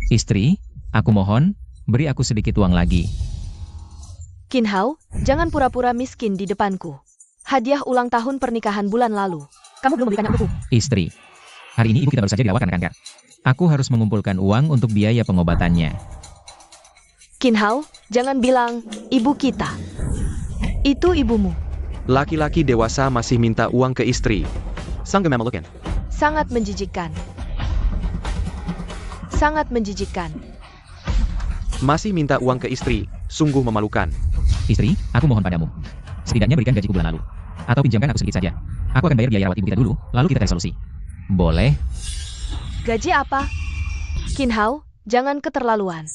Istri, aku mohon, beri aku sedikit uang lagi. Qin Hao, jangan pura-pura miskin di depanku. Hadiah ulang tahun pernikahan bulan lalu. Kamu belum memberikannya untukku. Istri, hari ini ibu kita baru saja dirawat karena kanker. Aku harus mengumpulkan uang untuk biaya pengobatannya. Qin Hao, jangan bilang ibu kita. Itu ibumu. Laki-laki dewasa masih minta uang ke istri. Sangat memalukan. Sangat menjijikkan. Sangat menjijikkan. Masih minta uang ke istri, sungguh memalukan. Istri, aku mohon padamu. Setidaknya berikan gajiku bulan lalu. Atau pinjamkan aku sedikit saja. Aku akan bayar biaya rawat ibu kita dulu, lalu kita cari solusi. Boleh? Gaji apa? Qin Hao, jangan keterlaluan.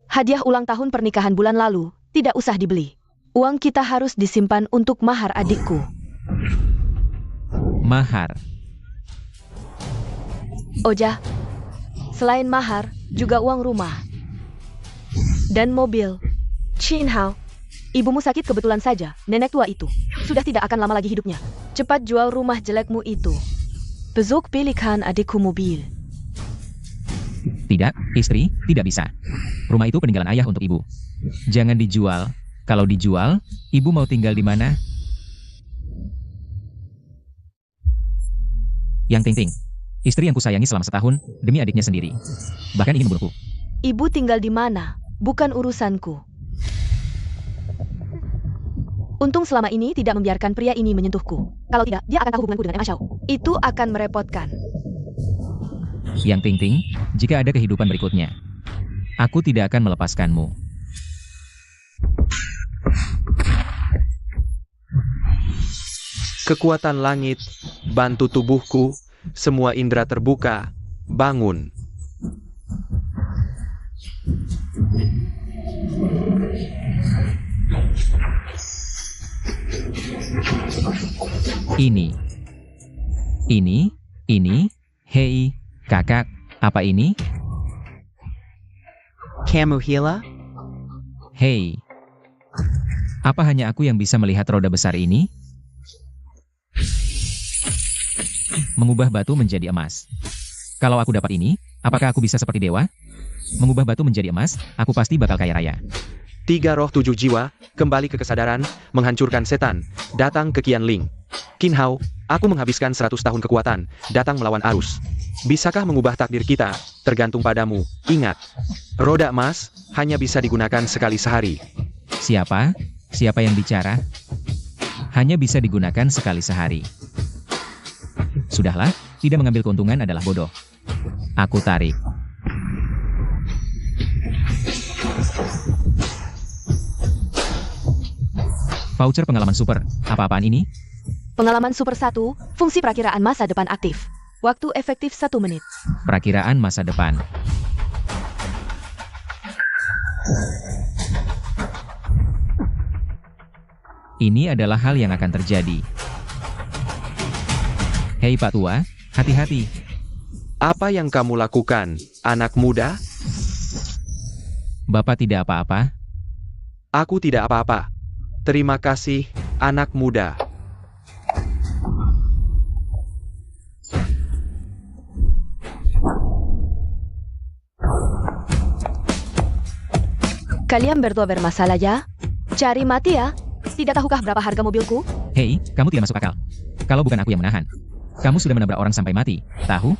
Hadiah ulang tahun pernikahan bulan lalu, tidak usah dibeli. Uang kita harus disimpan untuk mahar adikku. Mahar. Oja, selain mahar, juga uang rumah. Dan mobil. Qin Hao, ibumu sakit kebetulan saja, nenek tua itu. Sudah tidak akan lama lagi hidupnya. Cepat jual rumah jelekmu itu. Besok pilihkan adikku mobil. Tidak, istri, tidak bisa. Rumah itu peninggalan ayah untuk ibu. Jangan dijual. Kalau dijual, ibu mau tinggal di mana? Yang Ting-Ting, istri yang kusayangi selama setahun, demi adiknya sendiri. Bahkan ingin membunuhku. Ibu tinggal di mana? Bukan urusanku. Untung selama ini tidak membiarkan pria ini menyentuhku. Kalau tidak, dia akan tahu hubunganku dengan Emma Xiao. Itu akan merepotkan. Yang Ting-Ting, jika ada kehidupan berikutnya, aku tidak akan melepaskanmu. Kekuatan langit, bantu tubuhku, semua indera terbuka, bangun. Ini, hei, kakak, apa ini? Kamuhila? Hei, apa hanya aku yang bisa melihat roda besar ini? Mengubah batu menjadi emas. Kalau aku dapat ini, apakah aku bisa seperti dewa? Mengubah batu menjadi emas, aku pasti bakal kaya raya. 3 roh 7 jiwa, kembali ke kesadaran, menghancurkan setan, datang ke Qianling. Qin Hao, aku menghabiskan 100 tahun kekuatan, datang melawan arus. Bisakah mengubah takdir kita? Tergantung padamu. Ingat, roda emas hanya bisa digunakan sekali sehari. Siapa? Siapa yang bicara? Hanya bisa digunakan sekali sehari. Sudahlah, tidak mengambil keuntungan adalah bodoh. Aku tarik. Voucher pengalaman super, apa-apaan ini? Pengalaman Super 1, fungsi perakiraan masa depan aktif. Waktu efektif 1 menit. Perakiraan masa depan. Ini adalah hal yang akan terjadi. Hei Pak Tua, hati-hati. Apa yang kamu lakukan, anak muda? Bapak tidak apa-apa. Aku tidak apa-apa. Terima kasih, anak muda. Kalian berdua bermasalah ya? Cari mati ya? Tidak tahukah berapa harga mobilku? Hei, kamu tidak masuk akal. Kalau bukan aku yang menahan, kamu sudah menabrak orang sampai mati, tahu?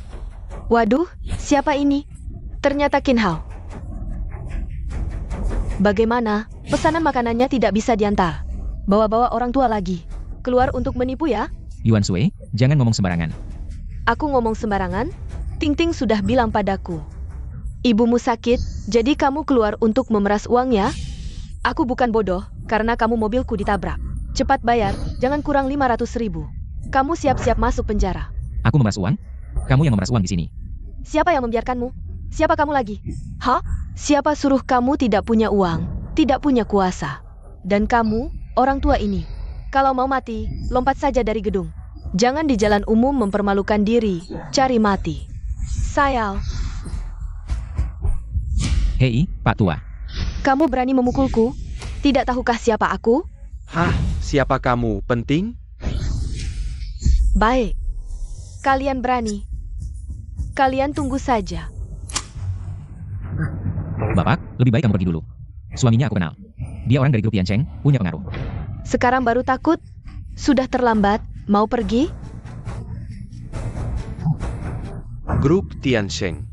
Waduh, siapa ini? Ternyata Qin Hao. Bagaimana? Pesanan makanannya tidak bisa diantar. Bawa-bawa orang tua lagi. Keluar untuk menipu ya? Yuan Sui, jangan ngomong sembarangan. Aku ngomong sembarangan? Ting-Ting sudah bilang padaku. Ibumu sakit, jadi kamu keluar untuk memeras uangnya? Aku bukan bodoh, karena kamu mobilku ditabrak. Cepat bayar, jangan kurang 500.000. Kamu siap-siap masuk penjara. Aku memeras uang? Kamu yang memeras uang di sini. Siapa yang membiarkanmu? Siapa kamu lagi? Hah? Siapa suruh kamu tidak punya uang, tidak punya kuasa? Dan kamu, orang tua ini, kalau mau mati, lompat saja dari gedung. Jangan di jalan umum mempermalukan diri, cari mati. Sayal. Hei, Pak Tua. Kamu berani memukulku? Tidak tahukah siapa aku? Hah, siapa kamu? Penting? Baik. Kalian berani. Kalian tunggu saja. Bapak, lebih baik kamu pergi dulu. Suaminya aku kenal. Dia orang dari grup Yancheng, punya pengaruh. Sekarang baru takut? Sudah terlambat, mau pergi? Grup Tiansheng.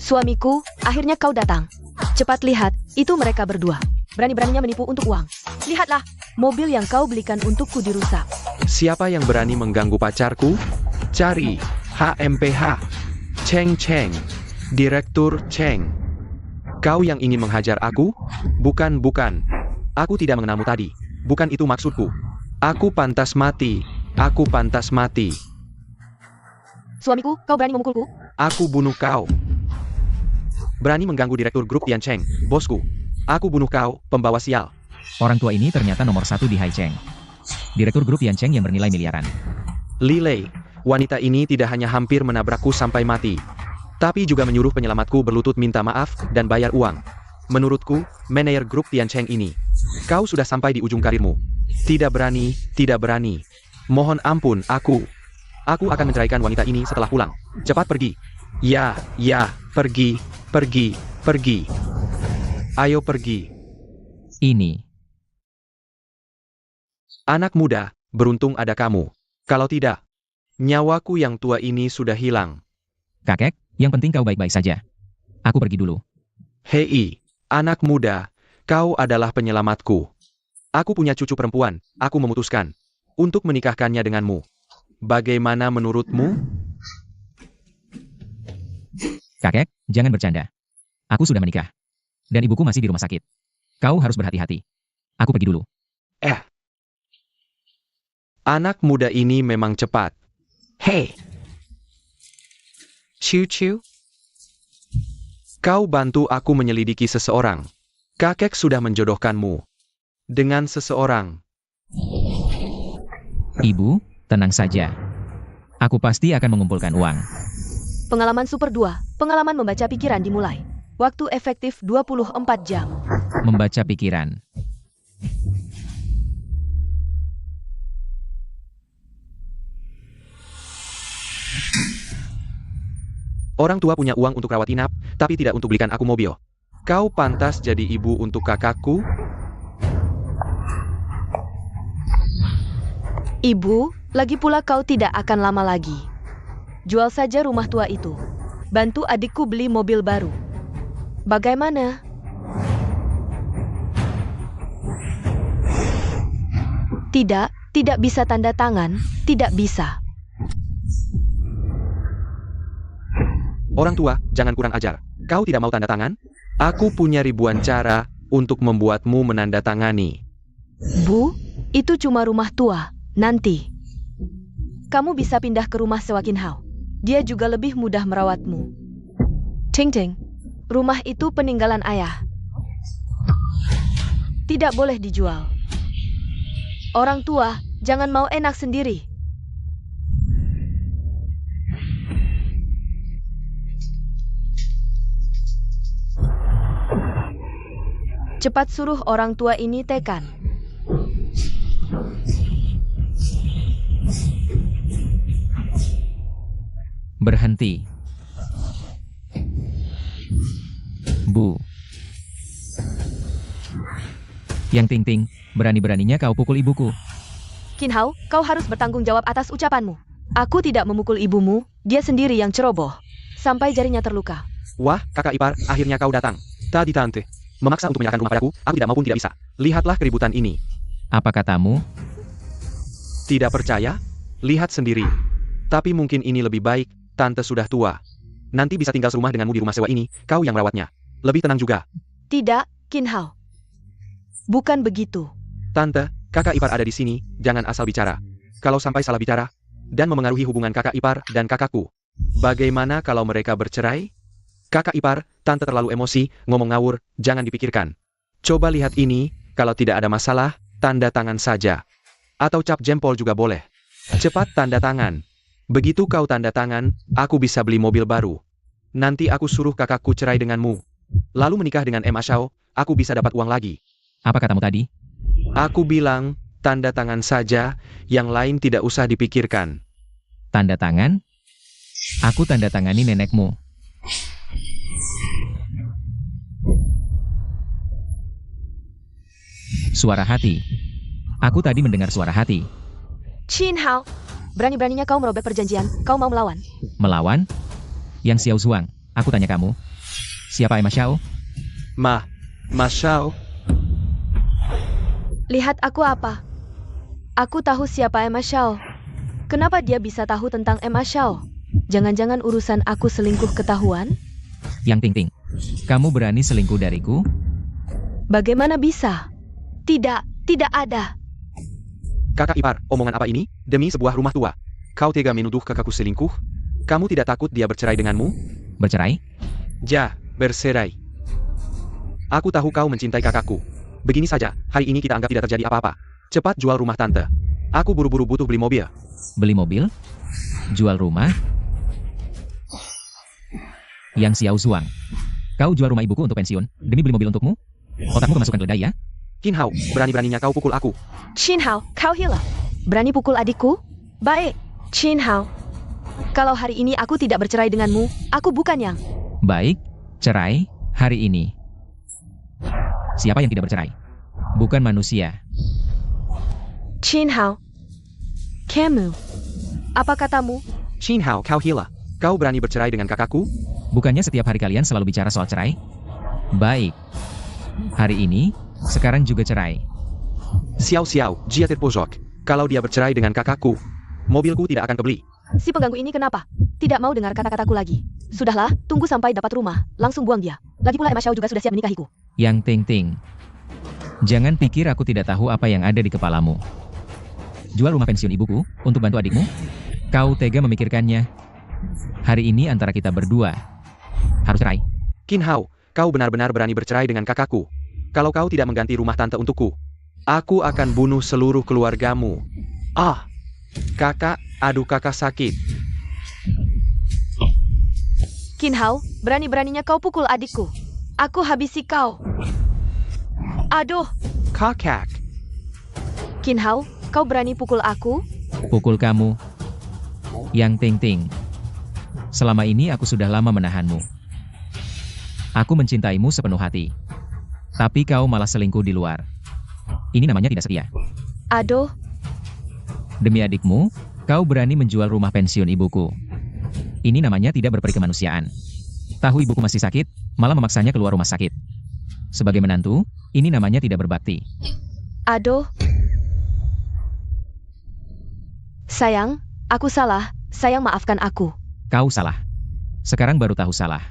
Suamiku, akhirnya kau datang. Cepat lihat, itu mereka berdua. Berani-beraninya menipu untuk uang. Lihatlah, mobil yang kau belikan untukku dirusak. Siapa yang berani mengganggu pacarku? Cari HMPH. Cheng Cheng. Direktur Cheng. Kau yang ingin menghajar aku? Bukan. Aku tidak mengenalmu tadi. Bukan itu maksudku. Aku pantas mati. Aku pantas mati. Suamiku, kau berani memukulku? Aku bunuh kau. Berani mengganggu direktur grup Tiancheng, bosku. Aku bunuh kau, pembawa sial. Orang tua ini ternyata nomor 1 di Haicheng. Direktur grup Yancheng yang bernilai miliaran. Li Lei, wanita ini tidak hanya hampir menabrakku sampai mati, tapi juga menyuruh penyelamatku berlutut minta maaf dan bayar uang. Menurutku, manajer grup Tiancheng ini, kau sudah sampai di ujung karirmu. Tidak berani. Mohon ampun, aku akan menceraikan wanita ini setelah pulang. Cepat pergi. Ya, pergi. Ayo pergi. Ini. Anak muda, beruntung ada kamu. Kalau tidak, nyawaku yang tua ini sudah hilang. Kakek, yang penting kau baik-baik saja. Aku pergi dulu. Hei, anak muda, kau adalah penyelamatku. Aku punya cucu perempuan, aku memutuskan untuk menikahkannya denganmu. Bagaimana menurutmu? Kakek, jangan bercanda. Aku sudah menikah. Dan ibuku masih di rumah sakit. Kau harus berhati-hati. Aku pergi dulu. Anak muda ini memang cepat. Hei. Ciu. Kau bantu aku menyelidiki seseorang. Kakek sudah menjodohkanmu dengan seseorang. Ibu, tenang saja. Aku pasti akan mengumpulkan uang. Pengalaman Super 2, pengalaman membaca pikiran dimulai. Waktu efektif 24 jam. Membaca pikiran. Orang tua punya uang untuk rawat inap, tapi tidak untuk belikan aku mobil. Kau pantas jadi ibu untuk kakakku? Ibu, lagi pula kau tidak akan lama lagi. Jual saja rumah tua itu. Bantu adikku beli mobil baru. Bagaimana? Tidak bisa tanda tangan, tidak bisa. Orang tua, jangan kurang ajar. Kau tidak mau tanda tangan? Aku punya ribuan cara untuk membuatmu menandatangani. Bu, itu cuma rumah tua. Nanti kamu bisa pindah ke rumah sewa Kinhao. Dia juga lebih mudah merawatmu. Ting, rumah itu peninggalan ayah. Tidak boleh dijual. Orang tua, jangan mau enak sendiri. Cepat suruh orang tua ini tekan. Berhenti. Bu. Yang Ting, berani-beraninya kau pukul ibuku. Kinhao, kau harus bertanggung jawab atas ucapanmu. Aku tidak memukul ibumu, dia sendiri yang ceroboh. Sampai jarinya terluka. Wah, kakak ipar, akhirnya kau datang. Tadi tante memaksa untuk menyerahkan rumah padaku, aku tidak maupun tidak bisa. Lihatlah keributan ini. Apa katamu? Tidak percaya? Lihat sendiri. Tapi mungkin ini lebih baik, tante sudah tua. Nanti bisa tinggal serumah denganmu di rumah sewa ini, kau yang merawatnya. Lebih tenang juga. Tidak, Kinhao. Bukan begitu. Tante, kakak ipar ada di sini, jangan asal bicara. Kalau sampai salah bicara, dan memengaruhi hubungan kakak ipar dan kakakku. Bagaimana kalau mereka bercerai? Kakak ipar, tante terlalu emosi, ngomong ngawur, jangan dipikirkan. Coba lihat ini, kalau tidak ada masalah, tanda tangan saja. Atau cap jempol juga boleh. Cepat tanda tangan. Begitu kau tanda tangan, aku bisa beli mobil baru. Nanti aku suruh kakakku cerai denganmu. Lalu menikah dengan Ma Shao, aku bisa dapat uang lagi. Apa katamu tadi? Aku bilang, tanda tangan saja, yang lain tidak usah dipikirkan. Tanda tangan? Aku tanda tangani nenekmu. Suara hati. Aku tadi mendengar suara hati. Qin Hao, berani-beraninya kau merobek perjanjian, kau mau melawan. Melawan? Yang Xiao Zhuang, aku tanya kamu. Siapa Emma Xiao? Ma Xiao, Lihat aku apa? Aku tahu siapa Emma Xiao. Kenapa dia bisa tahu tentang Emma Xiao? Jangan-jangan urusan aku selingkuh ketahuan? Yang Ting Ting, kamu berani selingkuh dariku? Bagaimana bisa? Tidak ada. kakak ipar, omongan apa ini? Demi sebuah rumah tua. Kau tega menuduh kakakku selingkuh? Kamu tidak takut dia bercerai denganmu? Bercerai? Ja, bercerai. Aku tahu kau mencintai kakakku. Begini saja, hari ini kita anggap tidak terjadi apa-apa. Cepat jual rumah tante. Aku buru-buru butuh beli mobil. Beli mobil? Jual rumah? Yang Xiao Zhuang, kau jual rumah ibuku untuk pensiun, demi beli mobil untukmu? Otakmu kemasukan keledai ya? Qin Hao, berani-beraninya kau pukul aku. Qin Hao, kau hila. Berani pukul adikku? Baik, Qin Hao. Kalau hari ini aku tidak bercerai denganmu, aku bukan yang... Baik, cerai, hari ini. Siapa yang tidak bercerai? Bukan manusia. Qin Hao. Kamu. Apa katamu? Qin Hao, kau hila. Kau berani bercerai dengan kakakku? Bukannya setiap hari kalian selalu bicara soal cerai? Baik. Hari ini, sekarang juga cerai. Xiao, dia terpojok. Kalau dia bercerai dengan kakakku, mobilku tidak akan kebeli. Si pengganggu ini kenapa? Tidak mau dengar kata-kataku lagi. Sudahlah, tunggu sampai dapat rumah, langsung buang dia. Lagi pula Emma Xiao juga sudah siap menikahiku. Yang Ting Ting, jangan pikir aku tidak tahu apa yang ada di kepalamu. Jual rumah pensiun ibuku, untuk bantu adikmu? Kau tega memikirkannya. Hari ini antara kita berdua, harus cerai. Qin Hao, kau benar-benar berani bercerai dengan kakakku. Kalau kau tidak mengganti rumah tante untukku, aku akan bunuh seluruh keluargamu. Ah, kakak, aduh kakak sakit. Qin Hao, berani-beraninya kau pukul adikku. Aku habisi kau. Aduh, Kakak, Qin Hao, kau berani pukul aku? Pukul kamu. Yang Ting Ting, selama ini aku sudah lama menahanmu. Aku mencintaimu sepenuh hati. Tapi kau malah selingkuh di luar. Ini namanya tidak setia. Aduh, Demi adikmu, kau berani menjual rumah pensiun ibuku. Ini namanya tidak berperi kemanusiaan. Tahu ibuku masih sakit, malah memaksanya keluar rumah sakit. Sebagai menantu, ini namanya tidak berbakti. aduh. Sayang, aku salah. Sayang, maafkan aku. Kau salah. Sekarang baru tahu salah.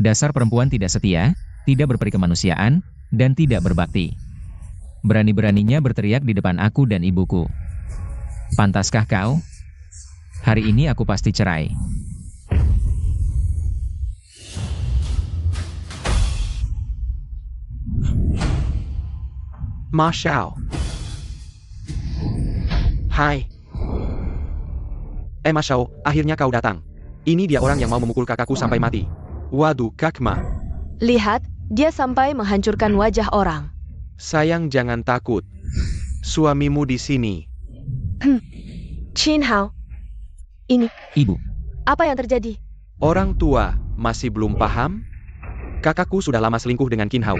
Dasar perempuan tidak setia, tidak berperi kemanusiaan, dan tidak berbakti. Berani-beraninya berteriak di depan aku dan ibuku. Pantaskah kau? Hari ini aku pasti cerai. Ma Xiao. Hai. Ma Xiao, akhirnya kau datang. Ini dia orang yang mau memukul kakakku sampai mati. Waduh, Kakma. Lihat, dia sampai menghancurkan wajah orang. Sayang, jangan takut. Suamimu di sini. Qin Hao. Ini, Ibu, apa yang terjadi? Orang tua masih belum paham? Kakakku sudah lama selingkuh dengan Qin Hao.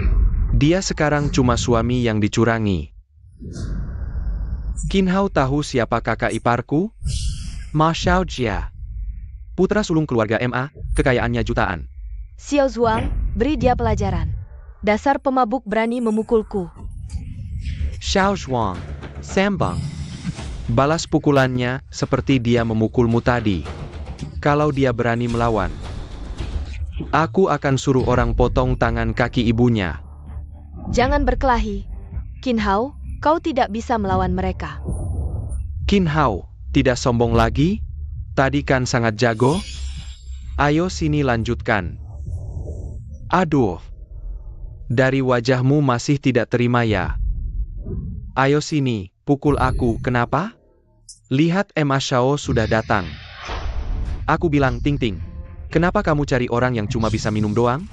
Dia sekarang cuma suami yang dicurangi. Qin Hao tahu siapa kakak iparku? Ma Xiao Jia. Putra sulung keluarga MA, kekayaannya jutaan. Xiao Zhuang, beri dia pelajaran. Dasar pemabuk berani memukulku. Xiao Zhuang, sembang. Balas pukulannya seperti dia memukulmu tadi. Kalau dia berani melawan, aku akan suruh orang potong tangan kaki ibunya. Jangan berkelahi. Qin Hao, kau tidak bisa melawan mereka. Qin Hao, tidak sombong lagi? Tadi kan sangat jago? Ayo sini lanjutkan. Aduh. Dari wajahmu masih tidak terima ya? Ayo sini, pukul aku, kenapa? Lihat Emma Xiao sudah datang. Aku bilang, Ting Ting, kenapa kamu cari orang yang cuma bisa minum doang?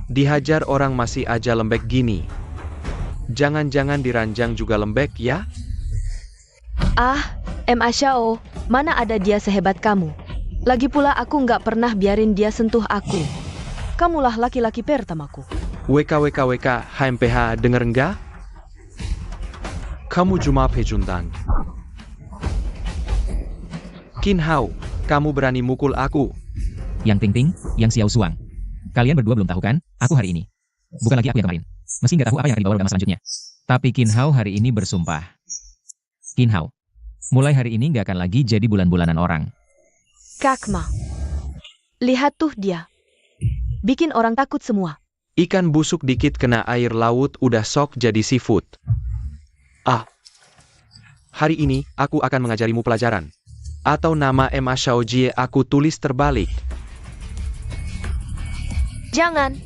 Dihajar orang masih aja lembek gini. Jangan-jangan diranjang juga lembek ya? Ah, Ma Xiao, mana ada dia sehebat kamu. Lagi pula aku nggak pernah biarin dia sentuh aku. Kamulah laki-laki pertamaku. WKWKWK HMPH denger enggak? Kamu cuma pejundang. Qin Hao, kamu berani mukul aku. Yang Ting Ting, Yang Xiao Suang. Kalian berdua belum tahu kan, aku hari ini. Bukan lagi aku yang kemarin. Meski nggak tahu apa yang akan dibawa Rodama selanjutnya. Tapi Qin Hao hari ini bersumpah. Qin Hao, mulai hari ini nggak akan lagi jadi bulan-bulanan orang. Kakma. Lihat tuh dia. Bikin orang takut semua. Ikan busuk dikit kena air laut udah sok jadi seafood. Ah. Hari ini, aku akan mengajarimu pelajaran. Atau nama Ma Xiao Jie aku tulis terbalik. Jangan.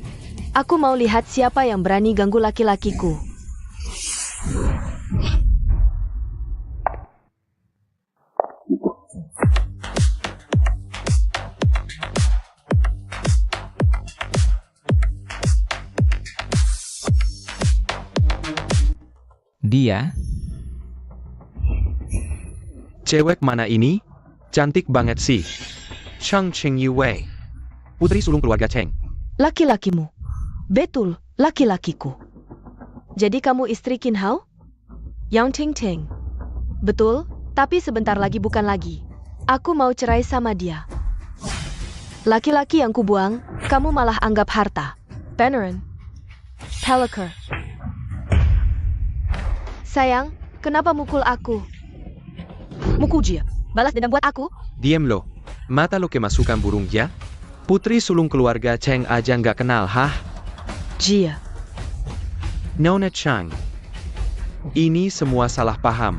Aku mau lihat siapa yang berani ganggu laki-lakiku. Dia, Cewek mana ini? Cantik banget sih. Cheng Cheng Yue. Putri sulung keluarga Cheng. Laki-lakimu. Betul, laki-lakiku. Jadi kamu istri Qin Hao? Yang Ting Ting. Betul, tapi sebentar lagi bukan lagi. Aku mau cerai sama dia. Laki-laki yang kubuang, kamu malah anggap harta. Beneran. Peliker. Sayang, kenapa mukul aku? Mukul dia. Balas dendam buat aku? Diem lo. Mata lo kemasukan burung ya? Putri sulung keluarga Cheng aja nggak kenal, hah? Jia. Nona Chang. Ini semua salah paham.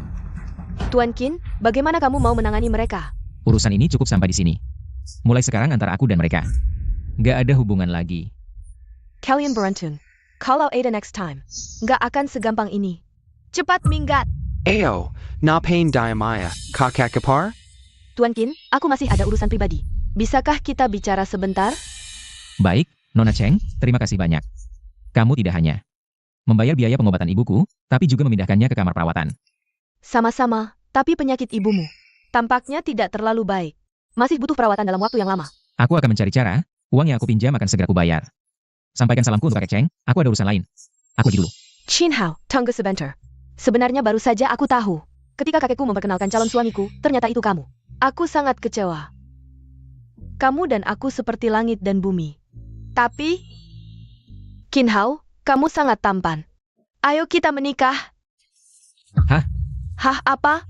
Tuan Qin, bagaimana kamu mau menangani mereka? urusan ini cukup sampai di sini. Mulai sekarang antara aku dan mereka. Nggak ada hubungan lagi. Kalian beruntun. Kalau ada next time, nggak akan segampang ini. Cepat minggat. Ayo, napain Diamaya, kakak kepar? Tuan Qin, aku masih ada urusan pribadi. Bisakah kita bicara sebentar? Baik, Nona Cheng, terima kasih banyak. Kamu tidak hanya membayar biaya pengobatan ibuku, tapi juga memindahkannya ke kamar perawatan. Sama-sama, tapi penyakit ibumu tampaknya tidak terlalu baik. Masih butuh perawatan dalam waktu yang lama. Aku akan mencari cara, uang yang aku pinjam akan segera kubayar. Sampaikan salamku untuk kakek Cheng, aku ada urusan lain. Aku pergi dulu. Qin Hao, tunggu sebentar. Sebenarnya baru saja aku tahu. Ketika kakekku memperkenalkan calon suamiku, ternyata itu kamu. Aku sangat kecewa. Kamu dan aku seperti langit dan bumi. Tapi, Qin Hao, kamu sangat tampan. Ayo kita menikah. Hah? Hah apa?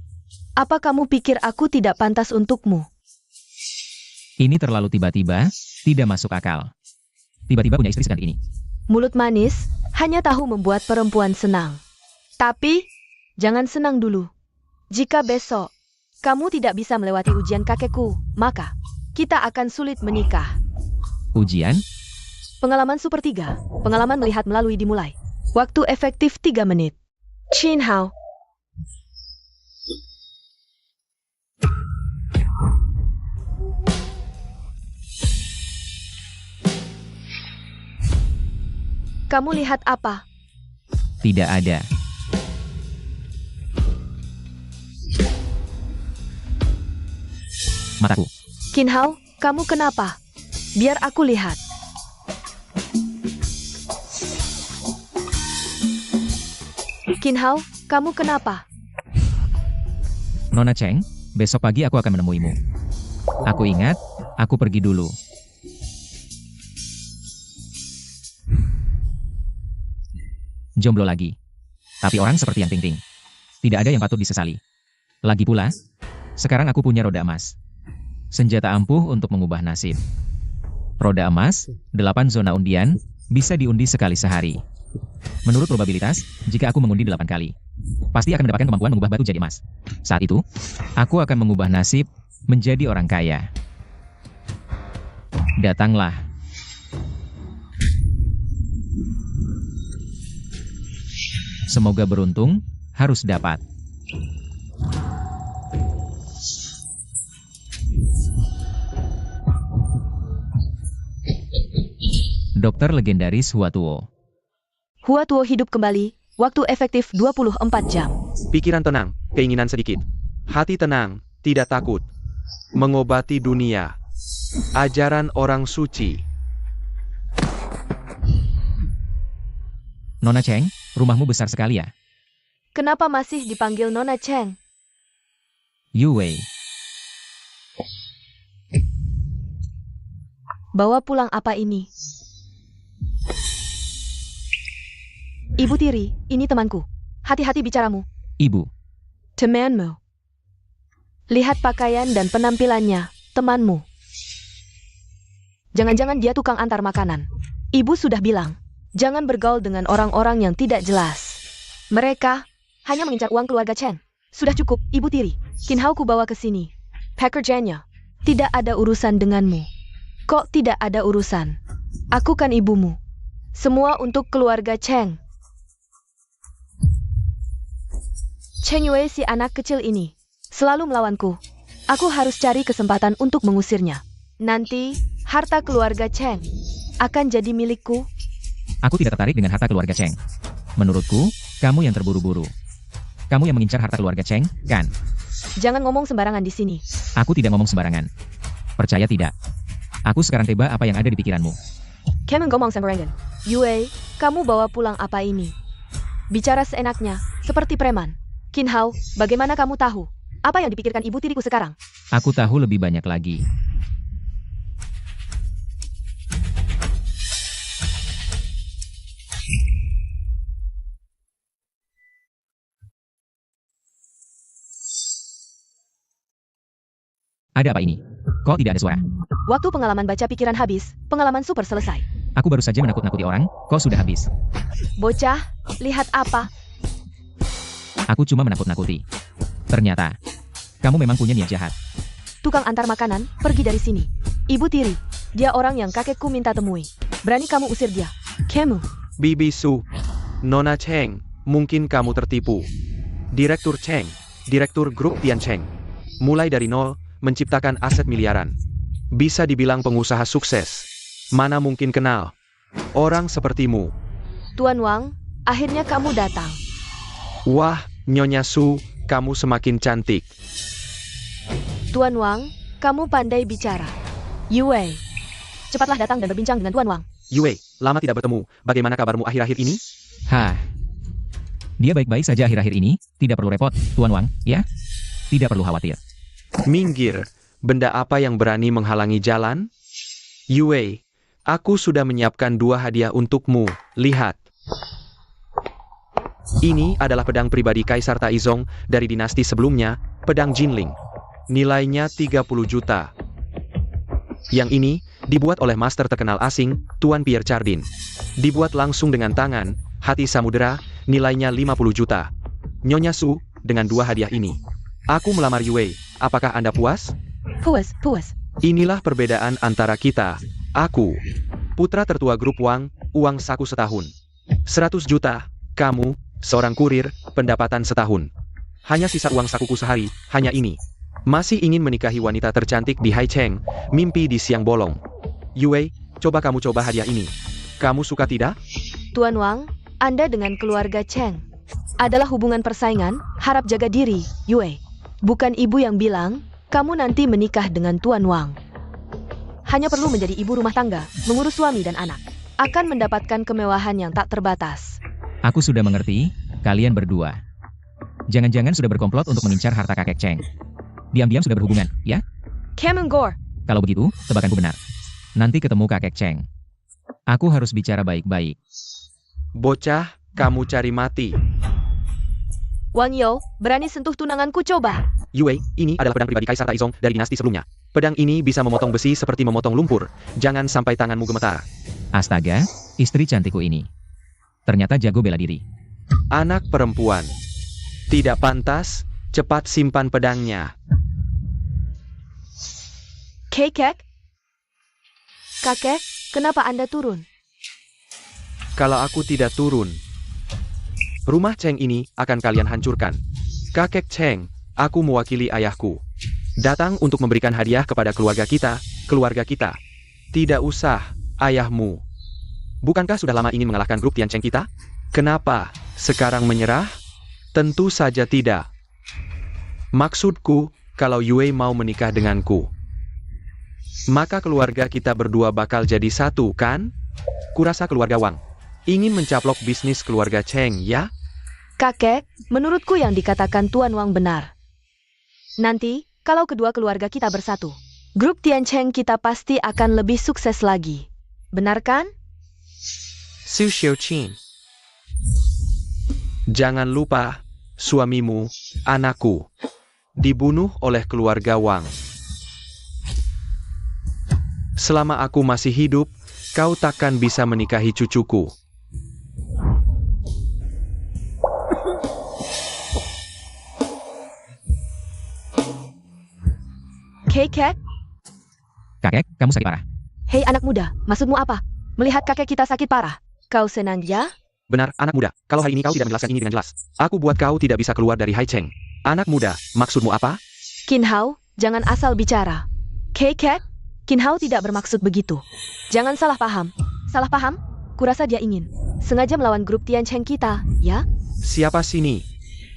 Apa kamu pikir aku tidak pantas untukmu? Ini terlalu tiba-tiba, tidak masuk akal. Tiba-tiba punya istri secantik ini. Mulut manis hanya tahu membuat perempuan senang. Tapi, jangan senang dulu. Jika besok kamu tidak bisa melewati ujian kakekku, maka kita akan sulit menikah. Ujian? Pengalaman super 3. Pengalaman melihat melalui dimulai. Waktu efektif 3 menit. Qin Hao. Kamu lihat apa? Tidak ada. Mataku. Qin Hao, kamu kenapa? Biar aku lihat. Qin Hao, kamu kenapa? Nona Cheng, besok pagi aku akan menemuimu. Aku ingat, aku pergi dulu. Jomblo lagi. Tapi orang seperti yang Ting Ting. Tidak ada yang patut disesali. Lagi pula, sekarang aku punya roda emas. Senjata ampuh untuk mengubah nasib. Roda emas, 8 zona undian, bisa diundi sekali sehari. Menurut probabilitas, jika aku mengundi 8 kali, pasti akan mendapatkan kemampuan mengubah batu jadi emas. Saat itu, aku akan mengubah nasib menjadi orang kaya. Datanglah. Semoga beruntung, harus dapat. Dokter legendaris Huatuo. Huatuo hidup kembali, waktu efektif 24 jam. Pikiran tenang, keinginan sedikit. Hati tenang, tidak takut. Mengobati dunia. Ajaran orang suci. Nona Cheng, rumahmu besar sekali ya? Kenapa masih dipanggil Nona Cheng? Yu Wei. Bawa pulang apa ini? Ibu tiri, ini temanku. Hati-hati bicaramu. Ibu. Temanmu. Lihat pakaian dan penampilannya, temanmu. Jangan-jangan dia tukang antar makanan. Ibu sudah bilang, jangan bergaul dengan orang-orang yang tidak jelas. Mereka hanya mengincar uang keluarga Chen. Sudah cukup, ibu tiri. Kinhao ku bawa ke sini. Pekerjaannya tidak ada urusan denganmu. Kok tidak ada urusan? Aku kan ibumu. Semua untuk keluarga Cheng. Cheng Yue si anak kecil ini selalu melawanku. Aku harus cari kesempatan untuk mengusirnya. Nanti, harta keluarga Cheng akan jadi milikku. Aku tidak tertarik dengan harta keluarga Cheng. Menurutku, kamu yang terburu-buru. Kamu yang mengincar harta keluarga Cheng, kan? Jangan ngomong sembarangan di sini. Aku tidak ngomong sembarangan. Percaya tidak? Aku sekarang tebak apa yang ada di pikiranmu. Kamu ngomong sembarangan. Yue, kamu bawa pulang apa ini? Bicara seenaknya, seperti preman. Kinhao, bagaimana kamu tahu apa yang dipikirkan ibu tiriku sekarang? Aku tahu lebih banyak lagi. Ada apa ini? Kok tidak ada suara? Waktu pengalaman baca pikiran habis, pengalaman super selesai. Aku baru saja menakut-nakuti orang, kok sudah habis? Bocah, lihat apa? Aku cuma menakut-nakuti. Ternyata, kamu memang punya niat jahat. Tukang antar makanan, pergi dari sini. Ibu tiri, dia orang yang kakekku minta temui. Berani kamu usir dia? Kamu. Bibi Su. Nona Cheng, mungkin kamu tertipu. Direktur Cheng, direktur grup Tian Cheng. Mulai dari nol, menciptakan aset miliaran. Bisa dibilang pengusaha sukses. Mana mungkin kenal orang sepertimu. Tuan Wang, akhirnya kamu datang. Wah, Nyonya Su, kamu semakin cantik. Tuan Wang, kamu pandai bicara. Yue, cepatlah datang dan berbincang dengan Tuan Wang. Yue, lama tidak bertemu. Bagaimana kabarmu akhir-akhir ini? Hah. Dia baik-baik saja akhir-akhir ini, tidak perlu repot, Tuan Wang, ya? Tidak perlu khawatir. Minggir, benda apa yang berani menghalangi jalan? Yue, aku sudah menyiapkan 2 hadiah untukmu, lihat. Ini adalah pedang pribadi Kaisar Taizong dari dinasti sebelumnya, pedang Jinling. Nilainya 30 juta. Yang ini, dibuat oleh master terkenal asing, Tuan Pierre Chardin. Dibuat langsung dengan tangan, hati samudera, nilainya 50 juta. Nyonya Su, dengan 2 hadiah ini, aku melamar Yue, apakah Anda puas? Puas, puas. Inilah perbedaan antara kita. Aku, putra tertua grup Wang, uang saku setahun. 100 juta, kamu, seorang kurir, pendapatan setahun. Hanya sisa uang sakuku sehari, hanya ini. Masih ingin menikahi wanita tercantik di Haicheng, mimpi di siang bolong. Yue, coba kamu coba hadiah ini. Kamu suka tidak? Tuan Wang, Anda dengan keluarga Cheng adalah hubungan persaingan, harap jaga diri, Yue. Bukan ibu yang bilang, kamu nanti menikah dengan Tuan Wang. Hanya perlu menjadi ibu rumah tangga, mengurus suami dan anak. Akan mendapatkan kemewahan yang tak terbatas. Aku sudah mengerti, kalian berdua. Jangan-jangan sudah berkomplot untuk mengincar harta kakek Cheng. Diam-diam sudah berhubungan, ya? Kamengor. Kalau begitu, tebakanku benar. Nanti ketemu kakek Cheng. Aku harus bicara baik-baik. Bocah, kamu cari mati. Wang Yo, berani sentuh tunanganku coba. Yue, ini adalah pedang pribadi Kaisar Taizong dari dinasti sebelumnya. Pedang ini bisa memotong besi seperti memotong lumpur. Jangan sampai tanganmu gemetar. Astaga, istri cantikku ini. Ternyata jago bela diri. Anak perempuan. Tidak pantas, cepat simpan pedangnya. Kakek? Kakek, kenapa Anda turun? Kalau aku tidak turun, rumah Cheng ini akan kalian hancurkan. Kakek Cheng, aku mewakili ayahku. Datang untuk memberikan hadiah kepada keluarga kita, Tidak usah, ayahmu. Bukankah sudah lama ingin mengalahkan grup Tian Cheng kita? Kenapa sekarang menyerah? Tentu saja tidak. Maksudku, kalau Yue mau menikah denganku, maka keluarga kita berdua bakal jadi satu, kan? Kurasa keluarga Wang ingin mencaplok bisnis keluarga Cheng, ya? Kakek, menurutku yang dikatakan Tuan Wang benar. Nanti, kalau kedua keluarga kita bersatu, grup Tian Cheng kita pasti akan lebih sukses lagi. Benar kan? Su Xiaoqing. Jangan lupa, suamimu, anakku, dibunuh oleh keluarga Wang. Selama aku masih hidup, kau takkan bisa menikahi cucuku. Kakek? Kakek, kamu sakit parah. Hei anak muda, maksudmu apa? Melihat kakek kita sakit parah. Kau senang ya? Benar, anak muda, kalau hari ini kau tidak menjelaskan ini dengan jelas, aku buat kau tidak bisa keluar dari Hai Cheng. Anak muda, maksudmu apa? Qin Hao, jangan asal bicara. Kakek, Qin Hao tidak bermaksud begitu. Jangan salah paham. Salah paham? Kurasa dia ingin sengaja melawan grup Tian Cheng kita, ya? Siapa sini?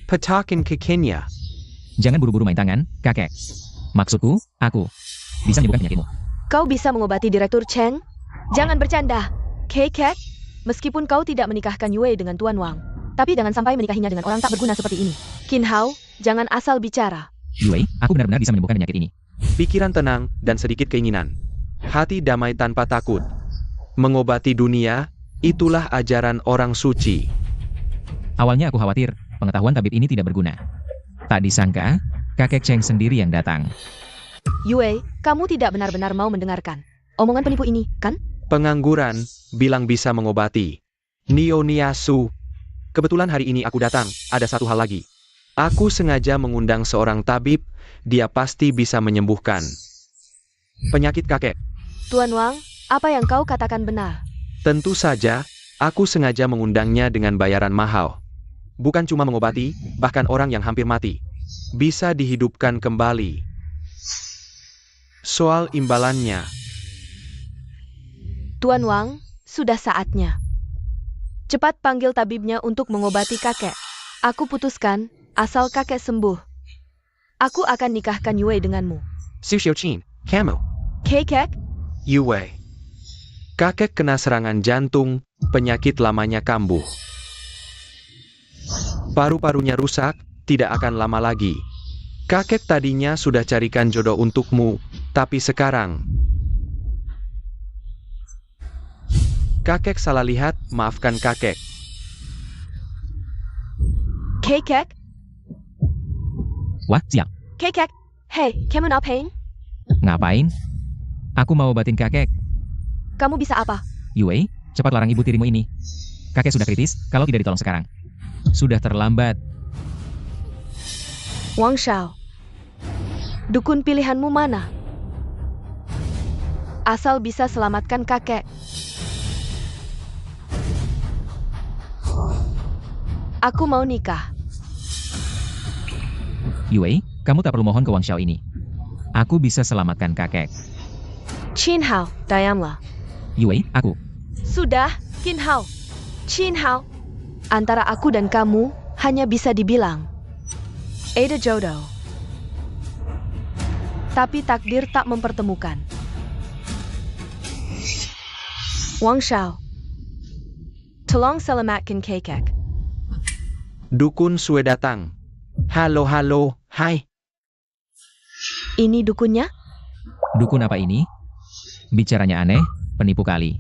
Petakin kekenya. Jangan buru-buru main tangan, kakek. Maksudku, aku bisa menyembuhkan penyakitmu. Kau bisa mengobati Direktur Cheng? Jangan bercanda. Kakek, meskipun kau tidak menikahkan Yue dengan Tuan Wang, tapi jangan sampai menikahinya dengan orang tak berguna seperti ini. Qin Hao, jangan asal bicara. Yue, aku benar-benar bisa menyembuhkan penyakit ini. Pikiran tenang dan sedikit keinginan. Hati damai tanpa takut. Mengobati dunia, itulah ajaran orang suci. Awalnya aku khawatir, pengetahuan tabib ini tidak berguna. Tak disangka, kakek Cheng sendiri yang datang. Yue, kamu tidak benar-benar mau mendengarkan omongan penipu ini, kan? Pengangguran, bilang bisa mengobati. Nio Niasu. Kebetulan hari ini aku datang, ada satu hal lagi. Aku sengaja mengundang seorang tabib, dia pasti bisa menyembuhkan penyakit kakek. Tuan Wang, apa yang kau katakan benar? Tentu saja, aku sengaja mengundangnya dengan bayaran mahal. Bukan cuma mengobati, bahkan orang yang hampir mati bisa dihidupkan kembali. Soal imbalannya, Tuan Wang, sudah saatnya. Cepat panggil tabibnya untuk mengobati kakek. Aku putuskan, asal kakek sembuh, aku akan nikahkan Yue denganmu. Su Xiaoqing, kamu, Kakek, Yue. Kakek kena serangan jantung, penyakit lamanya kambuh. Paru-parunya rusak, tidak akan lama lagi. Kakek tadinya sudah carikan jodoh untukmu, tapi sekarang kakek salah lihat, maafkan kakek. Kakek, Wah, siap. Kakek, hei, kamu ngapain? Ngapain? Aku mau obatin kakek. Kamu bisa apa? Yue, cepat larang ibu tirimu ini. Kakek sudah kritis, kalau tidak ditolong sekarang. Sudah terlambat. Wang Shao, dukun pilihanmu mana? Asal bisa selamatkan kakek. Aku mau nikah. Yue, kamu tak perlu mohon ke Wang Xiao ini. Aku bisa selamatkan kakek. Qin Hao, diamlah. Yue, aku. Sudah, Qin Hao. Qin Hao. Antara aku dan kamu, hanya bisa dibilang Ada jodoh. Tapi takdir tak mempertemukan. Wang Shao, tolong selamatkan kakek. Dukun Sue datang. Halo, halo, hai. Ini dukunnya? Dukun apa ini? Bicaranya aneh, penipu kali.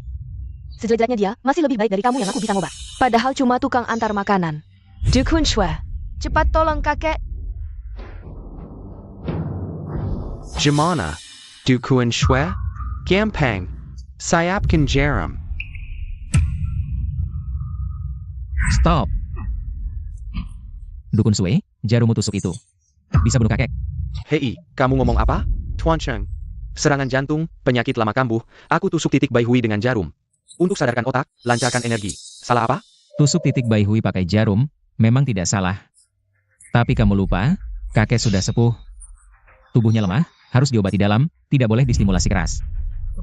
Sejelek-jeleknya dia, masih lebih baik dari kamu yang aku bisa ngobat. Padahal cuma tukang antar makanan. Dukun Sue, cepat tolong kakek. Gimana? Dukun Sue? Gampang. Siapkan jarum. Stop. Dukun Sue, jarummu tusuk itu. Bisa bunuh kakek. Hei, kamu ngomong apa? Tuan Cheng. Serangan jantung, penyakit lama kambuh, aku tusuk titik Bai Hui dengan jarum. Untuk sadarkan otak, lancarkan energi. Salah apa? Tusuk titik Bai Hui pakai jarum, memang tidak salah. Tapi kamu lupa, kakek sudah sepuh. Tubuhnya lemah, harus diobati dalam, tidak boleh distimulasi keras.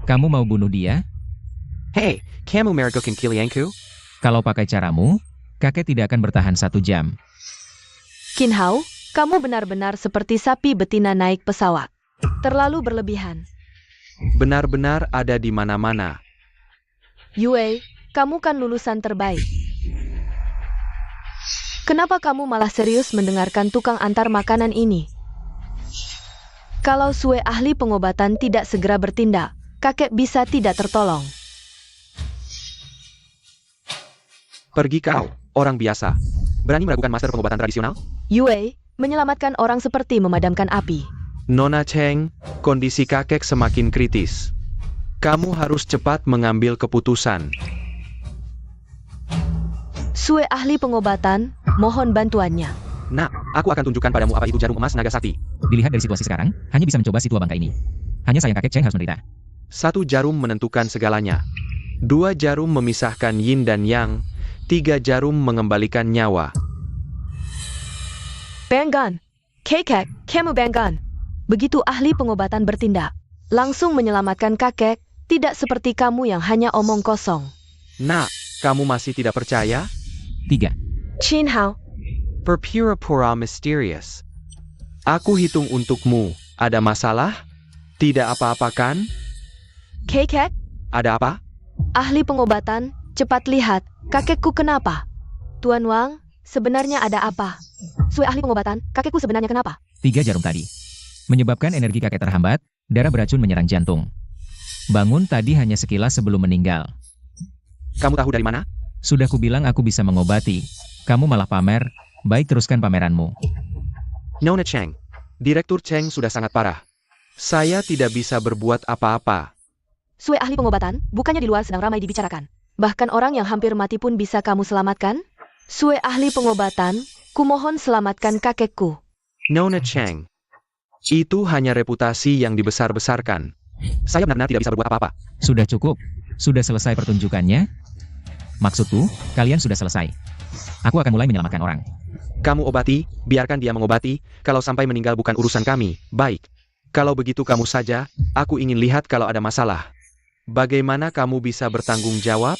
Kamu mau bunuh dia? Hei, kamu meragukan kilianku? Kalau pakai caramu, kakek tidak akan bertahan 1 jam. Qin Hao, Kamu benar-benar seperti sapi betina naik pesawat. Terlalu berlebihan. Benar-benar ada di mana-mana. Yue, kamu kan lulusan terbaik. Kenapa kamu malah serius mendengarkan tukang antar makanan ini? Kalau Sue ahli pengobatan tidak segera bertindak, kakek bisa tidak tertolong. Pergi kau, orang biasa. Berani meragukan master pengobatan tradisional? Yue, menyelamatkan orang seperti memadamkan api. Nona Cheng, kondisi kakek semakin kritis. Kamu harus cepat mengambil keputusan. Sue ahli pengobatan, mohon bantuannya. Nak, aku akan tunjukkan padamu apa itu jarum emas naga sakti. Dilihat dari situasi sekarang, hanya bisa mencoba si tua bangka ini. Hanya sayang kakek Cheng harus menderita. 1 jarum menentukan segalanya. 2 jarum memisahkan yin dan yang. 3 jarum mengembalikan nyawa. Banggan. Kakek, kamu banggan. Begitu ahli pengobatan bertindak. Langsung menyelamatkan kakek, tidak seperti kamu yang hanya omong kosong. Nak, kamu masih tidak percaya? 3. Chin Hao, Pura-pura misterius. Aku hitung untukmu. Ada masalah? Tidak apa-apa kan? kakek, Ada apa? ahli pengobatan, cepat lihat, kakekku kenapa? Tuan Wang, sebenarnya ada apa? Sue ahli pengobatan, kakekku sebenarnya kenapa? 3 jarum tadi. Menyebabkan energi kakek terhambat, darah beracun menyerang jantung. Bangun tadi hanya sekilas sebelum meninggal. Kamu tahu dari mana? Sudah kubilang aku bisa mengobati. Kamu malah pamer, baik teruskan pameranmu. Nona Cheng. Direktur Cheng sudah sangat parah. Saya tidak bisa berbuat apa-apa. Sue ahli pengobatan, bukannya di luar sedang ramai dibicarakan. Bahkan orang yang hampir mati pun bisa kamu selamatkan? Sue ahli pengobatan, kumohon selamatkan kakekku. Nona Cheng. Itu hanya reputasi yang dibesar-besarkan. Saya benar-benar tidak bisa berbuat apa-apa. Sudah cukup. Sudah selesai pertunjukannya? Maksudku, kalian sudah selesai. Aku akan mulai menyelamatkan orang. Kamu obati, biarkan dia mengobati. Kalau sampai meninggal bukan urusan kami. Baik. Kalau begitu kamu saja, aku ingin lihat kalau ada masalah. Bagaimana kamu bisa bertanggung jawab?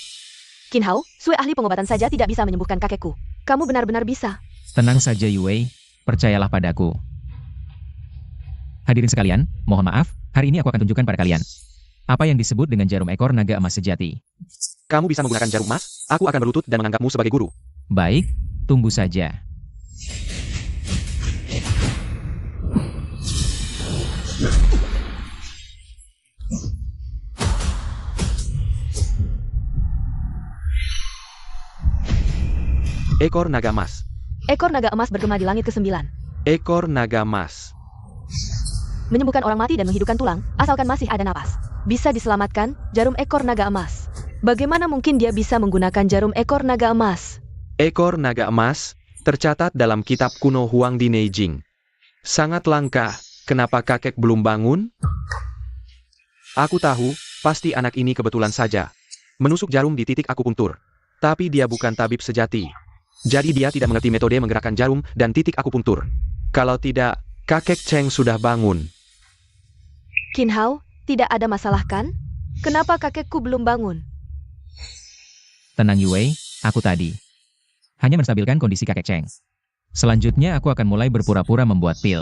Qin Hao, Sue ahli pengobatan saja tidak bisa menyembuhkan kakekku. Kamu benar-benar bisa. Tenang saja Yue, percayalah padaku. Hadirin sekalian, mohon maaf, hari ini aku akan tunjukkan pada kalian. Apa yang disebut dengan jarum ekor naga emas sejati. Kamu bisa menggunakan jarum emas? Aku akan berlutut dan menganggapmu sebagai guru. Baik, tunggu saja. Ekor naga emas. Ekor naga emas bergema di langit ke-9. Ekor naga emas. Menyembuhkan orang mati dan menghidupkan tulang, asalkan masih ada napas. Bisa diselamatkan, jarum ekor naga emas. Bagaimana mungkin dia bisa menggunakan jarum ekor naga emas? Ekor naga emas tercatat dalam kitab kuno Huang di Neijing. Sangat langka. Kenapa kakek belum bangun? Aku tahu, pasti anak ini kebetulan saja menusuk jarum di titik akupunktur. Tapi dia bukan tabib sejati. Jadi dia tidak mengerti metode menggerakkan jarum dan titik akupunktur. Kalau tidak, kakek Cheng sudah bangun. Qin Hao, tidak ada masalah kan? Kenapa kakekku belum bangun? Tenang Yue, aku tadi. Hanya menstabilkan kondisi kakek Cheng. Selanjutnya aku akan mulai berpura-pura membuat pil.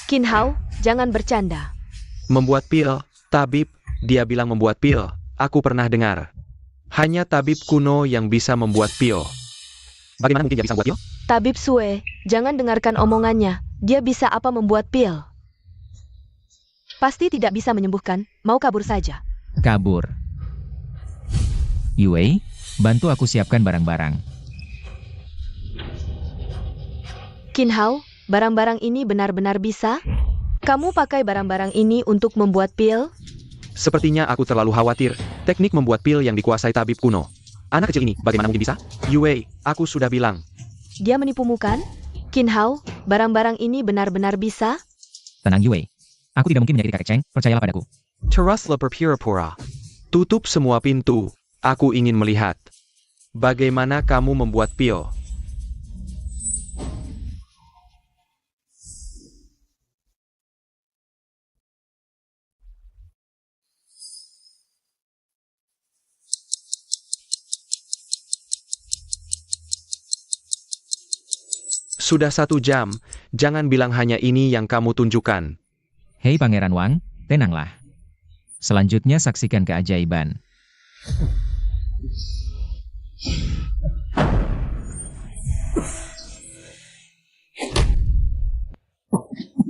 Qin Hao, jangan bercanda. Membuat pil, tabib, dia bilang membuat pil. Aku pernah dengar. Hanya tabib kuno yang bisa membuat pil. Bagaimana mungkin dia bisa membuat pil? Tabib Sue, jangan dengarkan omongannya. Dia bisa apa membuat pil? Pasti tidak bisa menyembuhkan, mau kabur saja. Kabur. Yue, bantu aku siapkan barang-barang. Qin Hao, barang-barang ini benar-benar bisa? Kamu pakai barang-barang ini untuk membuat pil? Sepertinya aku terlalu khawatir. Teknik membuat pil yang dikuasai tabib kuno. Anak kecil ini, bagaimana mungkin bisa? Yue, aku sudah bilang. Dia menipumu kan? Qin Hao, barang-barang ini benar-benar bisa? Tenang Yue. Aku tidak mungkin menyakiti kakek Cheng, percayalah padaku. Teruslah berpura-pura. Tutup semua pintu. Aku ingin melihat. Bagaimana kamu membuat pil? Sudah 1 jam, jangan bilang hanya ini yang kamu tunjukkan. Hei Pangeran Wang, tenanglah. Selanjutnya saksikan keajaiban.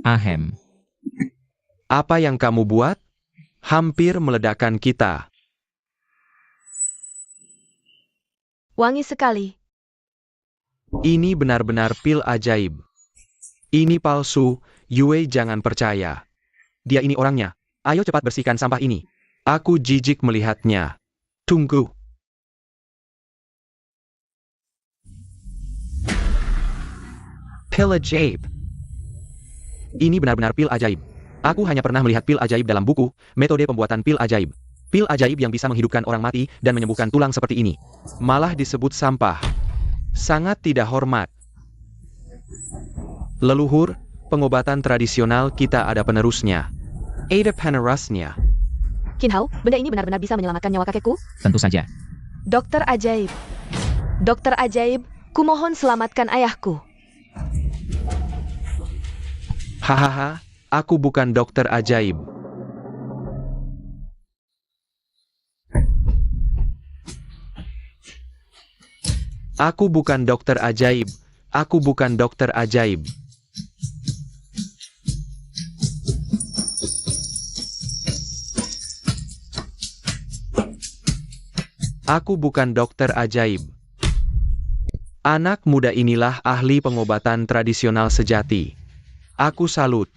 Ahem. Apa yang kamu buat? Hampir meledakkan kita. Wangi sekali. Ini benar-benar pil ajaib. Ini palsu, Yue jangan percaya. Dia ini orangnya. Ayo cepat bersihkan sampah ini. Aku jijik melihatnya. Tunggu. Pil ajaib. Ini benar-benar pil ajaib. Aku hanya pernah melihat pil ajaib dalam buku, metode pembuatan pil ajaib. Pil ajaib yang bisa menghidupkan orang mati dan menyembuhkan tulang seperti ini. Malah disebut sampah. Sangat tidak hormat. Leluhur, pengobatan tradisional kita ada penerusnya. Ada penerusnya. Qin Hao, benda ini benar-benar bisa menyelamatkan nyawa kakekku? Tentu saja. Dokter ajaib. Dokter ajaib, kumohon selamatkan ayahku. Hahaha, aku bukan dokter ajaib. Aku bukan dokter ajaib. Aku bukan dokter ajaib. Aku bukan dokter ajaib. Anak muda inilah ahli pengobatan tradisional sejati. Aku salut.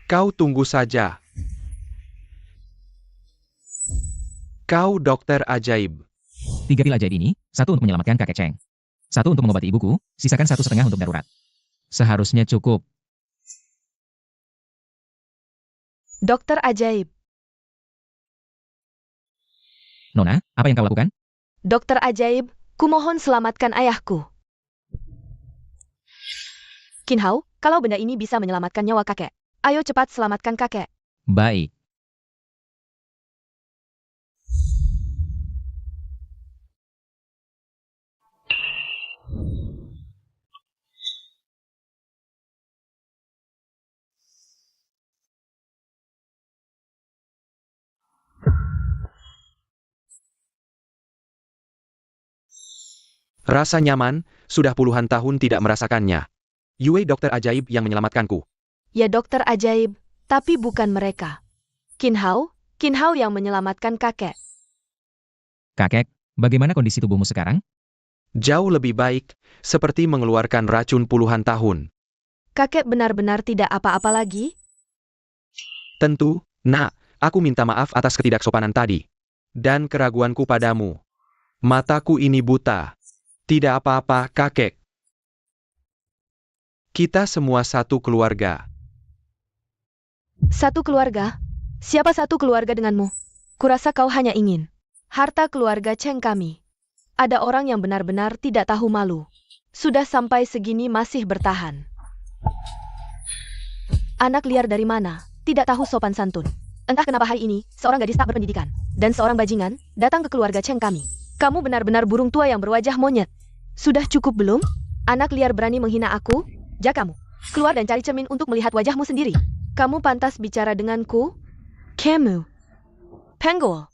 Kau tunggu saja. Kau dokter ajaib. 3 pil ajaib ini, 1 untuk menyelamatkan kakek Cheng. 1 untuk mengobati ibuku, sisakan 1,5 untuk darurat. Seharusnya cukup. Dokter ajaib. Nona, apa yang kau lakukan? Dokter ajaib, kumohon selamatkan ayahku. Qin Hao, kalau benda ini bisa menyelamatkan nyawa kakek, ayo cepat selamatkan kakek. Baik. Rasa nyaman, sudah puluhan tahun tidak merasakannya. Yue dokter ajaib yang menyelamatkanku. Ya dokter ajaib, tapi bukan mereka. Qin Hao yang menyelamatkan kakek. Kakek, bagaimana kondisi tubuhmu sekarang? Jauh lebih baik, seperti mengeluarkan racun puluhan tahun. Kakek benar-benar tidak apa-apa lagi? Tentu, nak, aku minta maaf atas ketidaksopanan tadi. Dan keraguanku padamu. Mataku ini buta. Tidak apa-apa, kakek. Kita semua satu keluarga. Satu keluarga? Siapa satu keluarga denganmu? Kurasa kau hanya ingin harta keluarga Cheng kami. Ada orang yang benar-benar tidak tahu malu. Sudah sampai segini masih bertahan. Anak liar dari mana? Tidak tahu sopan santun. Entah kenapa hari ini, seorang gadis tak berpendidikan dan seorang bajingan datang ke keluarga Cheng kami. Kamu benar-benar burung tua yang berwajah monyet. Sudah cukup belum? Anak liar berani menghina aku? Kamu keluar dan cari cermin untuk melihat wajahmu sendiri. Kamu pantas bicara denganku? Kamu. Penggol.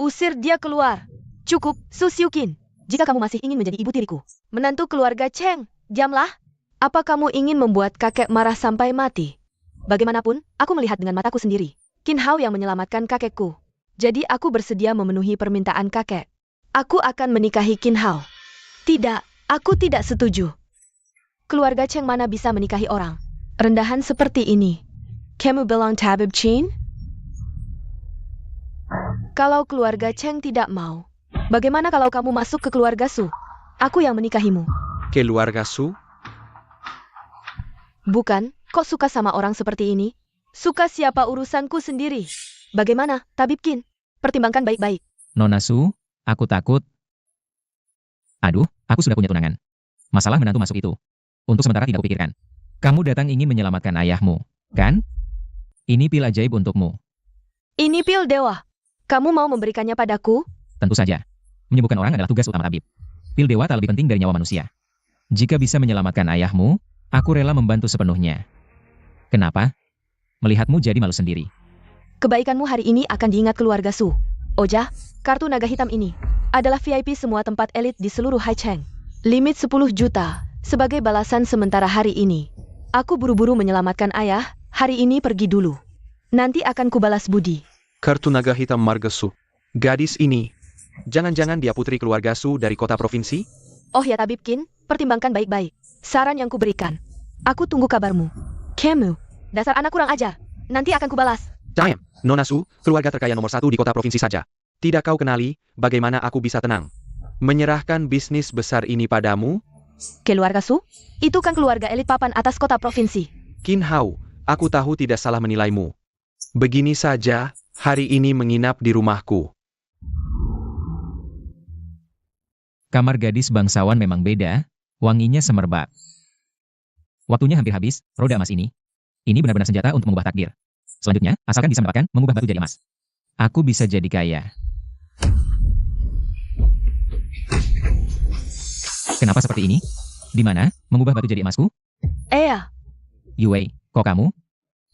Usir dia keluar. Cukup, Su Xiuqin. Jika kamu masih ingin menjadi ibu tiriku, menantu keluarga Cheng, diamlah. Apa kamu ingin membuat kakek marah sampai mati? Bagaimanapun, aku melihat dengan mataku sendiri. Qin Hao yang menyelamatkan kakekku. Jadi aku bersedia memenuhi permintaan kakek. Aku akan menikahi Qin Hao. Tidak, aku tidak setuju. Keluarga Cheng mana bisa menikahi orang rendahan seperti ini? Kamu bilang Tabib Chin? Kalau keluarga Cheng tidak mau, bagaimana kalau kamu masuk ke keluarga Su? Aku yang menikahimu. Keluarga Su? Bukan, kok suka sama orang seperti ini? Suka siapa urusanku sendiri. Bagaimana, Tabib Qin? Pertimbangkan baik-baik. Nona Su, aku takut. Aduh, aku sudah punya tunangan. Masalah menantu masuk itu. Untuk sementara tidak kupikirkan. Kamu datang ingin menyelamatkan ayahmu, kan? Ini pil ajaib untukmu. Ini pil dewa. Kamu mau memberikannya padaku? Tentu saja. Menyembuhkan orang adalah tugas utama tabib. Pil dewa tak lebih penting dari nyawa manusia. Jika bisa menyelamatkan ayahmu, aku rela membantu sepenuhnya. Kenapa? Melihatmu jadi malu sendiri. Kebaikanmu hari ini akan diingat keluarga Su. Oja, kartu naga hitam ini adalah VIP semua tempat elit di seluruh Haicheng. Limit 10 juta. Sebagai balasan sementara hari ini. Aku buru-buru menyelamatkan ayah, hari ini pergi dulu. Nanti akan kubalas budi. Kartu naga hitam marga Su. Gadis ini, jangan-jangan dia putri keluarga Su dari kota provinsi? Oh ya Tabib Qin, pertimbangkan baik-baik. Saran yang kuberikan. Aku tunggu kabarmu. Kamu, dasar anak kurang ajar. Nanti akan kubalas. Damn, Nona Su, keluarga terkaya nomor 1 di kota provinsi saja. Tidak kau kenali, bagaimana aku bisa tenang? Menyerahkan bisnis besar ini padamu? Keluarga Su? Itu kan keluarga elit papan atas kota provinsi. Qin Hao, aku tahu tidak salah menilaimu. Begini saja, hari ini menginap di rumahku. Kamar gadis bangsawan memang beda, wanginya semerbak. Waktunya hampir habis, roda emas ini. Ini benar-benar senjata untuk mengubah takdir. Selanjutnya, asalkan bisa mendapatkan, mengubah batu jadi emas. Aku bisa jadi kaya. Kenapa seperti ini? Di mana? Mengubah batu jadi emasku? Ya. Yue, kok kamu?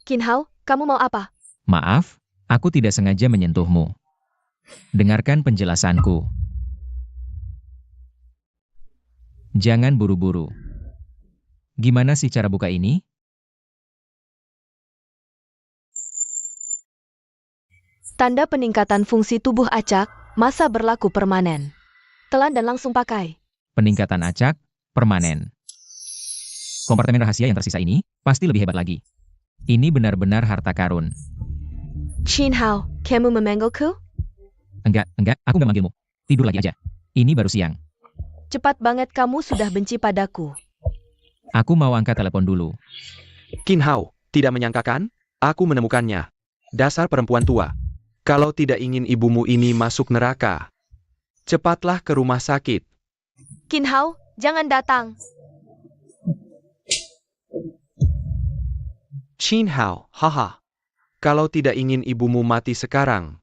Qin Hao, kamu mau apa? Maaf, aku tidak sengaja menyentuhmu. Dengarkan penjelasanku. Jangan buru-buru. Gimana sih cara buka ini? Tanda peningkatan fungsi tubuh acak, masa berlaku permanen. Telan dan langsung pakai. Peningkatan acak, permanen. Kompartemen rahasia yang tersisa ini, pasti lebih hebat lagi. Ini benar-benar harta karun. Qin Hao, kamu memanggilku? Enggak, aku nggak manggilmu. Tidur lagi aja. Ini baru siang. Cepat banget kamu sudah benci padaku. Aku mau angkat telepon dulu. Qin Hao, tidak menyangkakan? Aku menemukannya. Dasar perempuan tua. Kalau tidak ingin ibumu ini masuk neraka, cepatlah ke rumah sakit. Qin Hao, jangan datang. Qin Hao, haha. Kalau tidak ingin ibumu mati sekarang,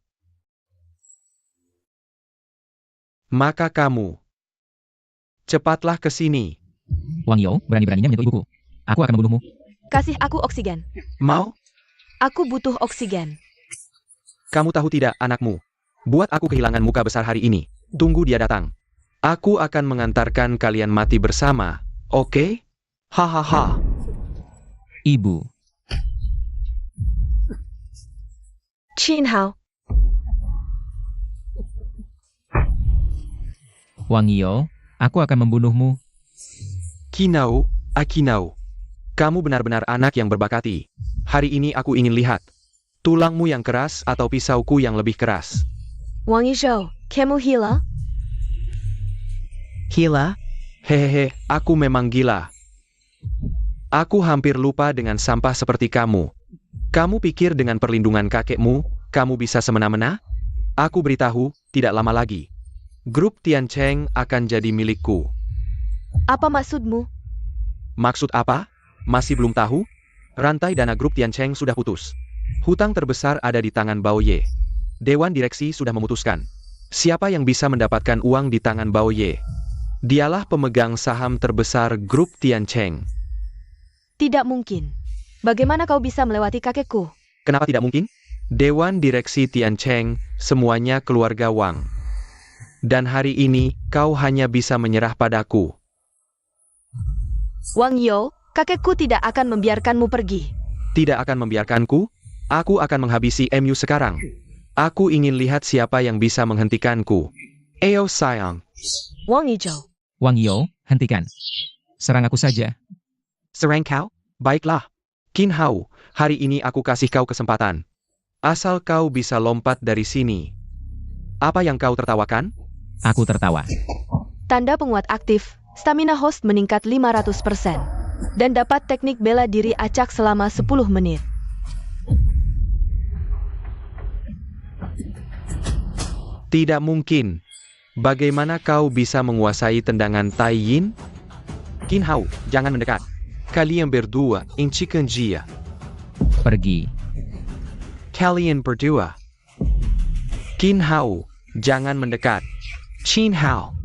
maka kamu cepatlah ke sini. Wang Yo, berani-beraninya menyentuh ibuku. Aku akan membunuhmu. Kasih aku oksigen. Mau? Aku butuh oksigen. Kamu tahu tidak, anakmu? Buat aku kehilangan muka besar hari ini. Tunggu dia datang. Aku akan mengantarkan kalian mati bersama, oke? Hahaha. Ibu. Qin Hao. Wang Yo, aku akan membunuhmu. Kinao, Akinao. Kamu benar-benar anak yang berbakati. Hari ini aku ingin lihat. Tulangmu yang keras atau pisauku yang lebih keras. Wang Yizhou, kamu gila? Gila? Hehehe, aku memang gila. Aku hampir lupa dengan sampah seperti kamu. Kamu pikir dengan perlindungan kakekmu, kamu bisa semena-mena? Aku beritahu, tidak lama lagi. Grup Tiancheng akan jadi milikku. Apa maksudmu? Maksud apa? Masih belum tahu? Rantai dana grup Tiancheng sudah putus. Hutang terbesar ada di tangan Bao Ye. Dewan direksi sudah memutuskan. Siapa yang bisa mendapatkan uang di tangan Bao Ye? Dialah pemegang saham terbesar grup Tiancheng. Tidak mungkin. Bagaimana kau bisa melewati kakekku? Kenapa tidak mungkin? Dewan direksi Tiancheng, semuanya keluarga Wang. Dan hari ini, kau hanya bisa menyerah padaku. Wang Yo, kakekku tidak akan membiarkanmu pergi. Tidak akan membiarkanku? Aku akan menghabisi MU sekarang. Aku ingin lihat siapa yang bisa menghentikanku. Eo sayang. Wang Yizhou. Wang Yo, hentikan. Serang aku saja. Serang kau? Baiklah. Qin Hao, hari ini aku kasih kau kesempatan. Asal kau bisa lompat dari sini. Apa yang kau tertawakan? Aku tertawa. Tanda penguat aktif, stamina host meningkat 500%. Dan dapat teknik bela diri acak selama 10 menit. Tidak mungkin. Bagaimana kau bisa menguasai tendangan Tai Yin? Qin Hao, jangan mendekat. Kalian berdua, incikan dia. Pergi. Kalian berdua. Qin Hao, jangan mendekat. Qin Hao.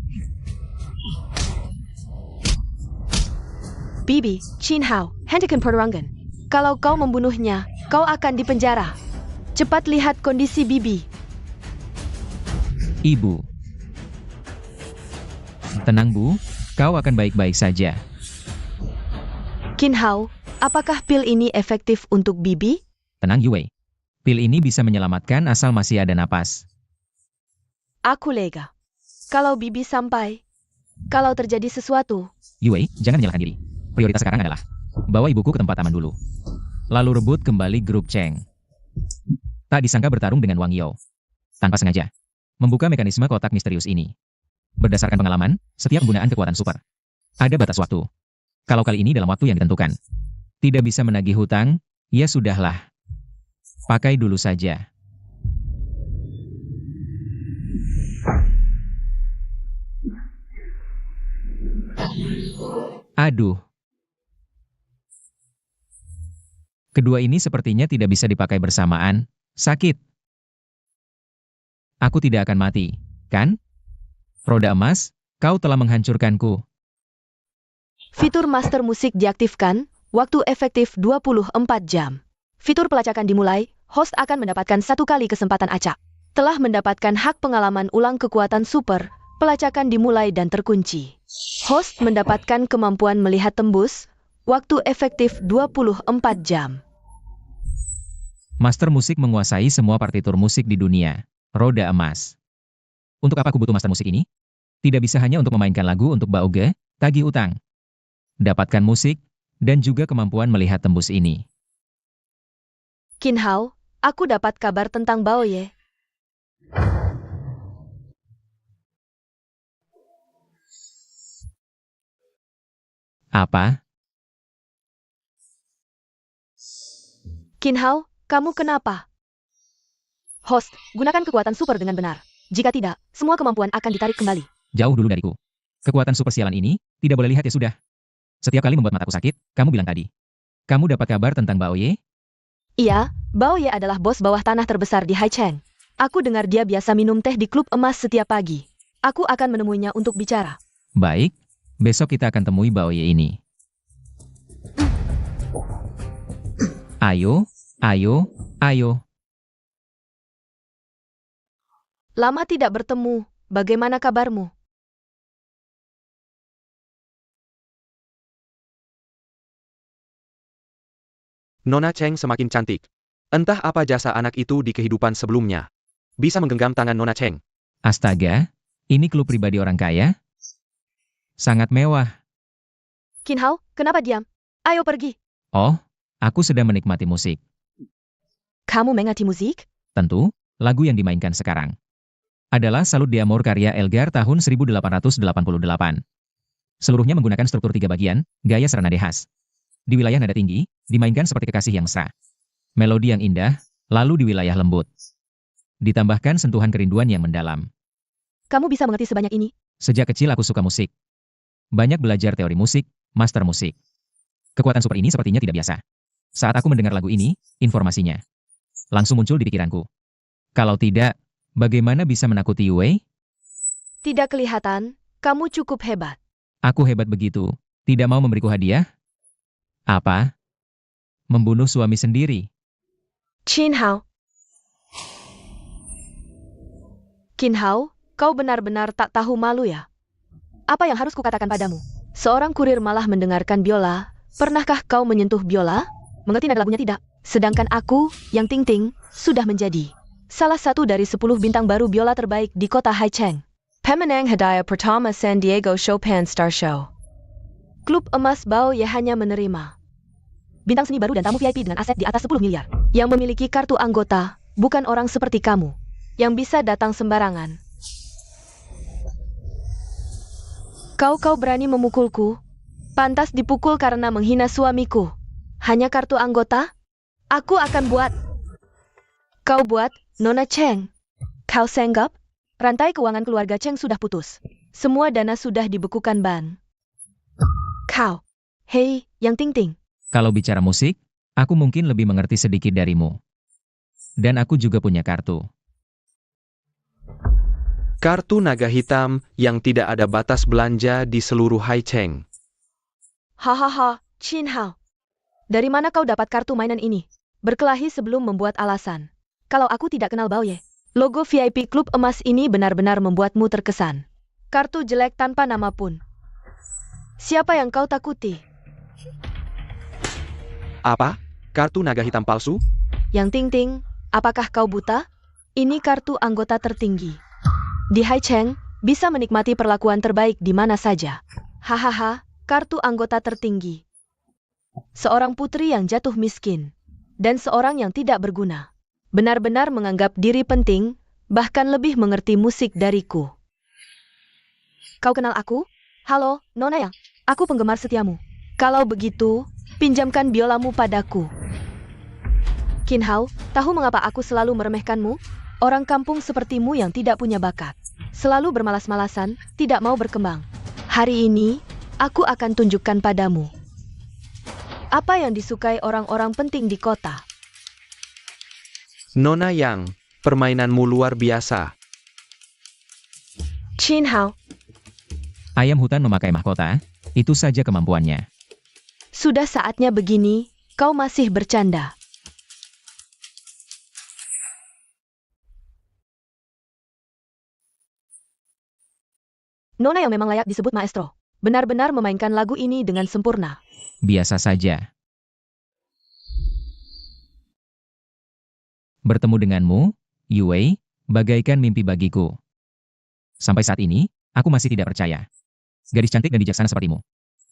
Bibi, Qin Hao, hentikan pertarungan. Kalau kau membunuhnya, kau akan dipenjara. Cepat lihat kondisi Bibi. Ibu. Tenang Bu, kau akan baik-baik saja. Qin Hao, apakah pil ini efektif untuk Bibi? Tenang Yue. Pil ini bisa menyelamatkan asal masih ada napas. Aku lega. Kalau Bibi sampai, kalau terjadi sesuatu, Yue, jangan menyalahkan diri. Prioritas sekarang adalah bawa ibuku ke tempat aman dulu. Lalu rebut kembali grup Cheng. Tak disangka bertarung dengan Wang Yao. Tanpa sengaja. Membuka mekanisme kotak misterius ini. Berdasarkan pengalaman, setiap penggunaan kekuatan super. Ada batas waktu. Kalau kali ini dalam waktu yang ditentukan. Tidak bisa menagih hutang, ya sudahlah. Pakai dulu saja. Aduh. Kedua ini sepertinya tidak bisa dipakai bersamaan. Sakit. Aku tidak akan mati, kan? Roda emas, kau telah menghancurkanku. fitur master musik diaktifkan, waktu efektif 24 jam. Fitur pelacakan dimulai, host akan mendapatkan 1 kali kesempatan acak. Telah mendapatkan hak pengalaman ulang kekuatan super, pelacakan dimulai dan terkunci. Host mendapatkan kemampuan melihat tembus, waktu efektif 24 jam. Master musik menguasai semua partitur musik di dunia. Roda emas. Untuk apa aku butuh master musik ini? Tidak bisa hanya untuk memainkan lagu untuk Baoge, tagih utang. Dapatkan musik, dan juga kemampuan melihat tembus ini. Qin Hao, aku dapat kabar tentang Baoye. Apa? Qin Hao, kamu kenapa? Host, gunakan kekuatan super dengan benar. Jika tidak, semua kemampuan akan ditarik kembali. Jauh dulu dariku. Kekuatan super sialan ini, tidak boleh lihat ya sudah. Setiap kali membuat mataku sakit, kamu bilang tadi. Kamu dapat kabar tentang Baoye? Iya, Baoye adalah bos bawah tanah terbesar di Haicheng. Aku dengar dia biasa minum teh di klub emas setiap pagi. Aku akan menemuinya untuk bicara. Baik, besok kita akan temui Baoye ini. Ayo, ayo, ayo. Lama tidak bertemu, bagaimana kabarmu? Nona Cheng semakin cantik. Entah apa jasa anak itu di kehidupan sebelumnya. Bisa menggenggam tangan Nona Cheng. Astaga, ini klub pribadi orang kaya? Sangat mewah. Qin Hao, kenapa diam? Ayo pergi. Oh, aku sedang menikmati musik. Kamu mengerti musik? Tentu, lagu yang dimainkan sekarang adalah Salut de Amor karya Elgar tahun 1888. Seluruhnya menggunakan struktur 3 bagian, gaya serenade khas. Di wilayah nada tinggi, dimainkan seperti kekasih yang mesra. Melodi yang indah, lalu di wilayah lembut. Ditambahkan sentuhan kerinduan yang mendalam. Kamu bisa mengerti sebanyak ini? Sejak kecil aku suka musik. Banyak belajar teori musik, master musik. Kekuatan super ini sepertinya tidak biasa. Saat aku mendengar lagu ini, informasinya langsung muncul di pikiranku. Kalau tidak, bagaimana bisa menakuti Yue? Tidak kelihatan, kamu cukup hebat. Aku hebat begitu, tidak mau memberiku hadiah? Apa? Membunuh suami sendiri. Qin Hao. Qin Hao, kau benar-benar tak tahu malu ya? Apa yang harus kukatakan padamu? Seorang kurir malah mendengarkan biola. Pernahkah kau menyentuh biola? Mengerti nada lagunya tidak? Sedangkan aku, yang Ting Ting, sudah menjadi salah satu dari 10 bintang baru biola terbaik di kota Haicheng. Pemenang hadiah pertama San Diego Chopin Star Show. Klub emas Baoye hanya menerima bintang seni baru dan tamu VIP dengan aset di atas 10 miliar. Yang memiliki kartu anggota, bukan orang seperti kamu, yang bisa datang sembarangan. Kau berani memukulku? Pantas dipukul karena menghina suamiku. Hanya kartu anggota? Aku akan buat. Kau buat, Nona Cheng. Kau senggap? Rantai keuangan keluarga Cheng sudah putus. Semua dana sudah dibekukan ban. Kau. Hei, yang Ting Ting. Kalau bicara musik, aku mungkin lebih mengerti sedikit darimu. Dan aku juga punya kartu. Kartu naga hitam yang tidak ada batas belanja di seluruh Haicheng. Hahaha, Qin Hao. Dari mana kau dapat kartu mainan ini? Berkelahi sebelum membuat alasan. Kalau aku tidak kenal Baoye. Logo VIP Klub Emas ini benar-benar membuatmu terkesan. Kartu jelek tanpa nama pun. Siapa yang kau takuti? Apa? Kartu naga hitam palsu? Yang Ting-Ting, apakah kau buta? Ini kartu anggota tertinggi. Di Haicheng, bisa menikmati perlakuan terbaik di mana saja. Hahaha, kartu anggota tertinggi. Seorang putri yang jatuh miskin. Dan seorang yang tidak berguna. Benar-benar menganggap diri penting, bahkan lebih mengerti musik dariku. Kau kenal aku? Halo, Nona Yang. Aku penggemar setiamu. Kalau begitu, pinjamkan biolamu padaku. Qin Hao, tahu mengapa aku selalu meremehkanmu? Orang kampung sepertimu yang tidak punya bakat. Selalu bermalas-malasan, tidak mau berkembang. Hari ini, aku akan tunjukkan padamu. Apa yang disukai orang-orang penting di kota? Nona Yang, permainanmu luar biasa. Qin Hao, Ayam hutan memakai mahkota, itu saja kemampuannya. sudah saatnya begini, kau masih bercanda. Nona yang memang layak disebut maestro. Benar-benar memainkan lagu ini dengan sempurna. Biasa saja. Bertemu denganmu, Yue, bagaikan mimpi bagiku. Sampai saat ini, aku masih tidak percaya. Gadis cantik dan bijaksana sepertimu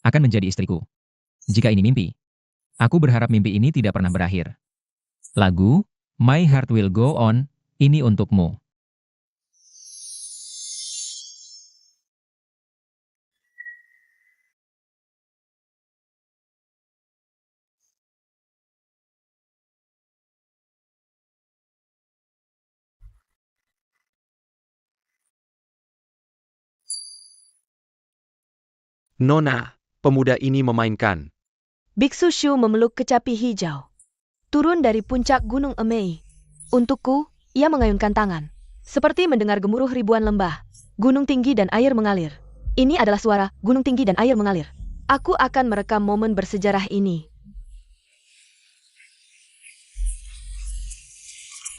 akan menjadi istriku. Jika ini mimpi, aku berharap mimpi ini tidak pernah berakhir. Lagu, My Heart Will Go On, ini untukmu. Nona, pemuda ini memainkan. Biksu Shu memeluk kecapi hijau. Turun dari puncak Gunung Emei. Untukku, ia mengayunkan tangan. Seperti mendengar gemuruh ribuan lembah, gunung tinggi dan air mengalir. Ini adalah suara gunung tinggi dan air mengalir. Aku akan merekam momen bersejarah ini.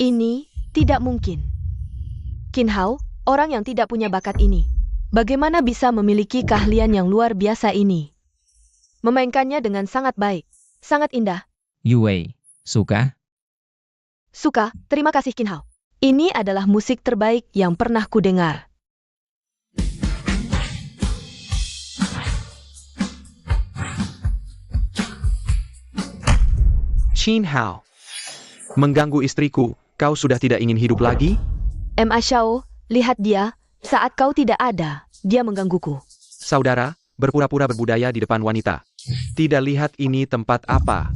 Ini tidak mungkin. Qin Hao, orang yang tidak punya bakat ini. Bagaimana bisa memiliki keahlian yang luar biasa ini? Memainkannya dengan sangat baik. Sangat indah. Yue, suka? Suka, terima kasih Qin Hao. Ini adalah musik terbaik yang pernah kudengar. Qin Hao. Mengganggu istriku, kau sudah tidak ingin hidup lagi? Ma Xiao, lihat dia. Saat kau tidak ada, dia menggangguku. Saudara, berpura-pura berbudaya di depan wanita. Tidak lihat ini tempat apa.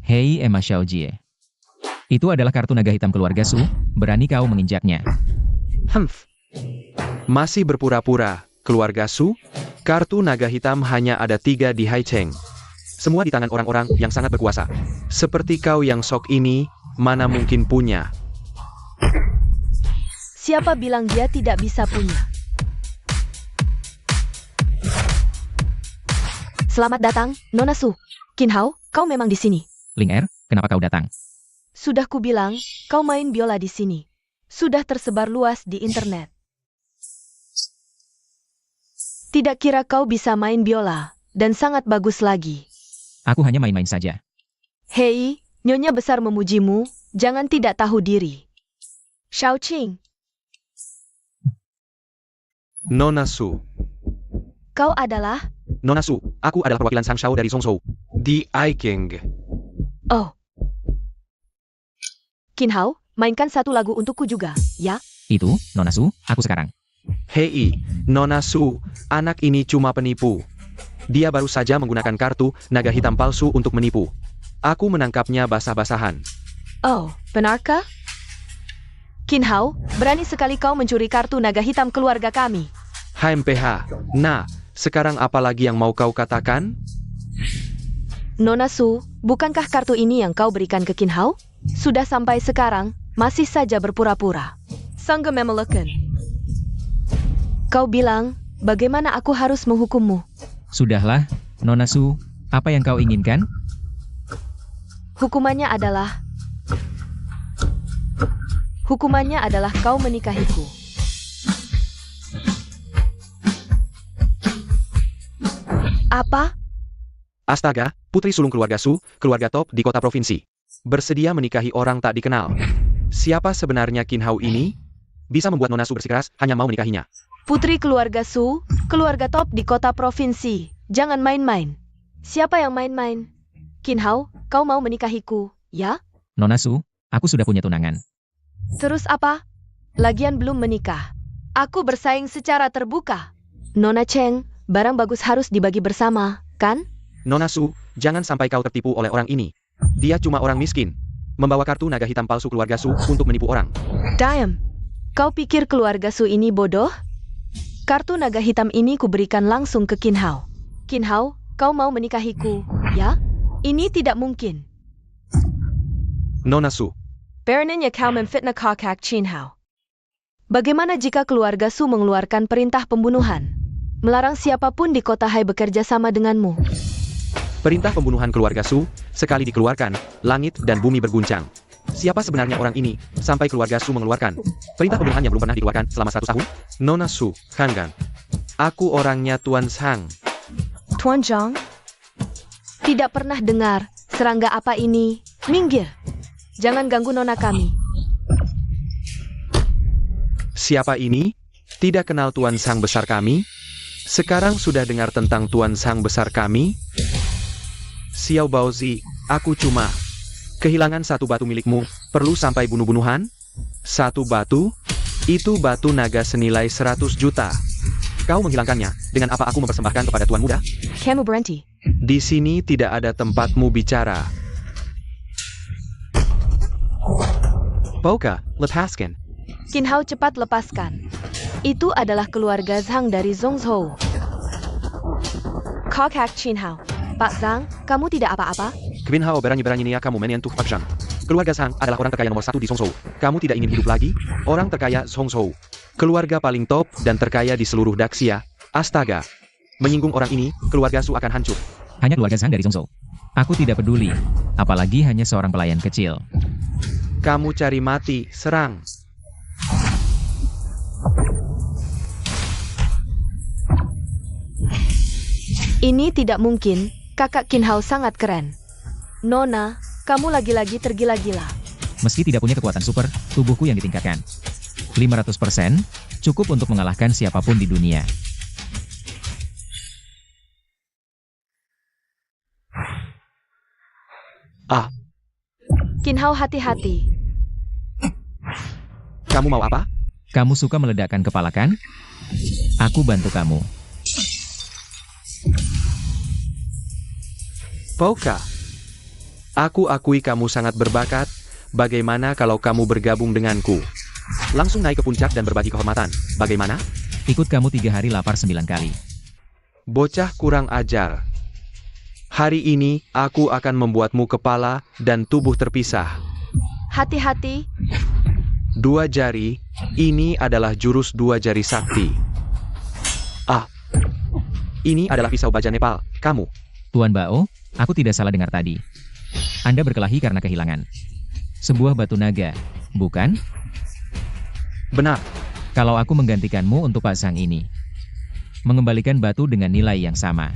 Hei Emma Xiaojie. Itu adalah kartu naga hitam keluarga Su, berani kau menginjaknya. Humph. Masih berpura-pura, keluarga Su? Kartu naga hitam hanya ada 3 di Haicheng. Semua di tangan orang-orang yang sangat berkuasa. Seperti kau yang sok ini, mana mungkin punya. Siapa bilang dia tidak bisa punya? Selamat datang, Nona Su. Qin Hao, kau memang di sini. Ling Er, kenapa kau datang? Sudah kubilang, kau main biola di sini. Sudah tersebar luas di internet. Tidak kira kau bisa main biola, dan sangat bagus lagi. Aku hanya main-main saja. Hei, Nyonya besar memujimu, jangan tidak tahu diri. Shaoqing, Nona Su. kau adalah... Nona Su, aku adalah perwakilan Sang Shao dari Songzhou. Di Aiking. Oh. Qin Hao, mainkan satu lagu untukku juga, ya? Itu, Nona Su, aku sekarang. Hei, Nona Su, anak ini cuma penipu. Dia baru saja menggunakan kartu naga hitam palsu untuk menipu. Aku menangkapnya basah-basahan. Oh, benarkah? Qin Hao, berani sekali kau mencuri kartu naga hitam keluarga kami. HMPH. Nah, sekarang apa lagi yang mau kau katakan? Nona Su, bukankah kartu ini yang kau berikan ke Qin Hao? Sudah sampai sekarang, masih saja berpura-pura. Sangga memeleken. Kau bilang, bagaimana aku harus menghukummu? Sudahlah, Nona Su, apa yang kau inginkan? Hukumannya adalah kau menikahiku. Apa? Astaga, putri sulung keluarga Su, keluarga top di kota provinsi. Bersedia menikahi orang tak dikenal. Siapa sebenarnya Qin Hao ini? Bisa membuat Nona Su bersikeras hanya mau menikahinya. Putri keluarga Su, keluarga top di kota provinsi. Jangan main-main. Siapa yang main-main? Qin Hao, kau mau menikahiku, ya? Nona Su, aku sudah punya tunangan. Terus apa? Lagian belum menikah. Aku bersaing secara terbuka. Nona Cheng, barang bagus harus dibagi bersama, kan? Nona Su, jangan sampai kau tertipu oleh orang ini. Dia cuma orang miskin. Membawa kartu naga hitam palsu keluarga Su untuk menipu orang. Diam. Kau pikir keluarga Su ini bodoh? Kartu naga hitam ini kuberikan langsung ke Qin Hao. Qin Hao, kau mau menikahiku, ya? Ini tidak mungkin. Nona Su, Baronnya kau memfitnah kakak Qin Hao. Bagaimana jika keluarga Su mengeluarkan perintah pembunuhan? Melarang siapapun di kota Hai bekerja sama denganmu. perintah pembunuhan keluarga Su, sekali dikeluarkan, langit dan bumi berguncang. Siapa sebenarnya orang ini, sampai keluarga Su mengeluarkan perintah pembunuhan yang belum pernah dikeluarkan selama 100 tahun? Nona Su, Hanggang. Aku orangnya Tuan Zhang. Tuan Zhang? Tidak pernah dengar, serangga apa ini? Minggir. Jangan ganggu nona kami. Siapa ini? Tidak kenal Tuan Zhang besar kami? Sekarang sudah dengar tentang Tuan Zhang besar kami? Xiao Baozi, aku cuma kehilangan satu batu milikmu, perlu sampai bunuh-bunuhan? Satu batu? Itu batu naga senilai 100 juta. Kau menghilangkannya, dengan apa aku mempersembahkan kepada Tuan Muda? Kamu berhenti. Di sini tidak ada tempatmu bicara. Boka, lepaskan. Qin Hao cepat lepaskan. Itu adalah keluarga Zhang dari Zhongzhou. Kakak Qin Hao. Pak Zhang, kamu tidak apa-apa? Qin Hao berani-beraninya kamu menyentuh Pak Zhang. Keluarga Zhang adalah orang terkaya nomor 1 di Zhongzhou. Kamu tidak ingin hidup lagi? Orang terkaya Zhongzhou. Keluarga paling top dan terkaya di seluruh Daxia. Astaga. Menyinggung orang ini, keluarga Su akan hancur. Hanya keluarga Zhang dari Zhongzhou. Aku tidak peduli, apalagi hanya seorang pelayan kecil. Kamu cari mati, serang. Ini tidak mungkin, kakak Qin Hao sangat keren. Nona, kamu lagi-lagi tergila-gila. Meski tidak punya kekuatan super, tubuhku yang ditingkatkan. 500% cukup untuk mengalahkan siapapun di dunia. Ah, Qin Hao hati-hati. kamu mau apa? Kamu suka meledakkan kepala kan? Aku bantu kamu. Boka. Aku akui kamu sangat berbakat. Bagaimana kalau kamu bergabung denganku? Langsung naik ke puncak dan berbagi kehormatan. Bagaimana? Ikut kamu 3 hari lapar 9 kali. Bocah kurang ajar. Hari ini, aku akan membuatmu kepala dan tubuh terpisah. Hati-hati. 2 jari, ini adalah jurus 2 jari sakti. Ah, ini adalah pisau baja Nepal, kamu. Tuan Bao, aku tidak salah dengar tadi. Anda berkelahi karena kehilangan sebuah batu naga, bukan? Benar. Kalau aku menggantikanmu untuk Pak Zhang ini, mengembalikan batu dengan nilai yang sama,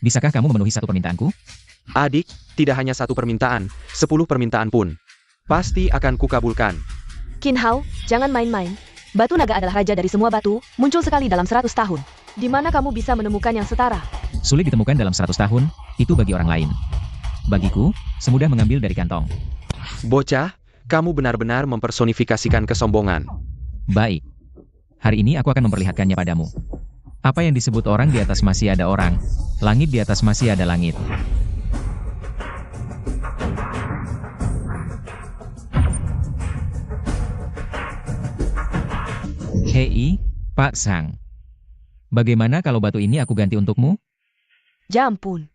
bisakah kamu memenuhi satu permintaanku? Adik, tidak hanya 1 permintaan, 10 permintaan pun pasti akan kukabulkan. Qin Hao, jangan main-main. Batu naga adalah raja dari semua batu, muncul sekali dalam 100 tahun. Di mana kamu bisa menemukan yang setara? Sulit ditemukan dalam 100 tahun, itu bagi orang lain. Bagiku, semudah mengambil dari kantong. Bocah, kamu benar-benar mempersonifikasikan kesombongan. Baik. Hari ini aku akan memperlihatkannya padamu. Apa yang disebut orang di atas masih ada orang, langit di atas masih ada langit. Hei, Pak Zhang. Bagaimana kalau batu ini aku ganti untukmu? Ya ampun.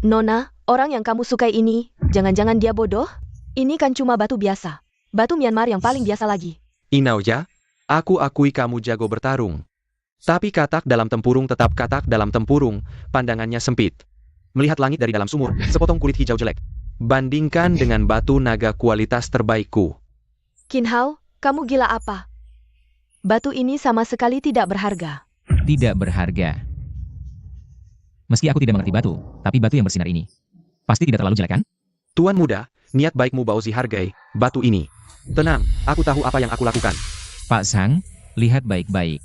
Nona, orang yang kamu sukai ini, jangan-jangan dia bodoh? Ini kan cuma batu biasa. Batu Myanmar yang paling biasa lagi. Inauja, aku akui kamu jago bertarung. Tapi katak dalam tempurung tetap katak dalam tempurung, pandangannya sempit. Melihat langit dari dalam sumur, sepotong kulit hijau jelek. Bandingkan dengan batu naga kualitas terbaikku. Qin Hao, kamu gila apa? Batu ini sama sekali tidak berharga. Tidak berharga. Meski aku tidak mengerti batu, tapi batu yang bersinar ini pasti tidak terlalu jelek kan? Tuan muda, niat baikmu Baozi hargai batu ini. Tenang, aku tahu apa yang aku lakukan. Pak Sang, lihat baik-baik.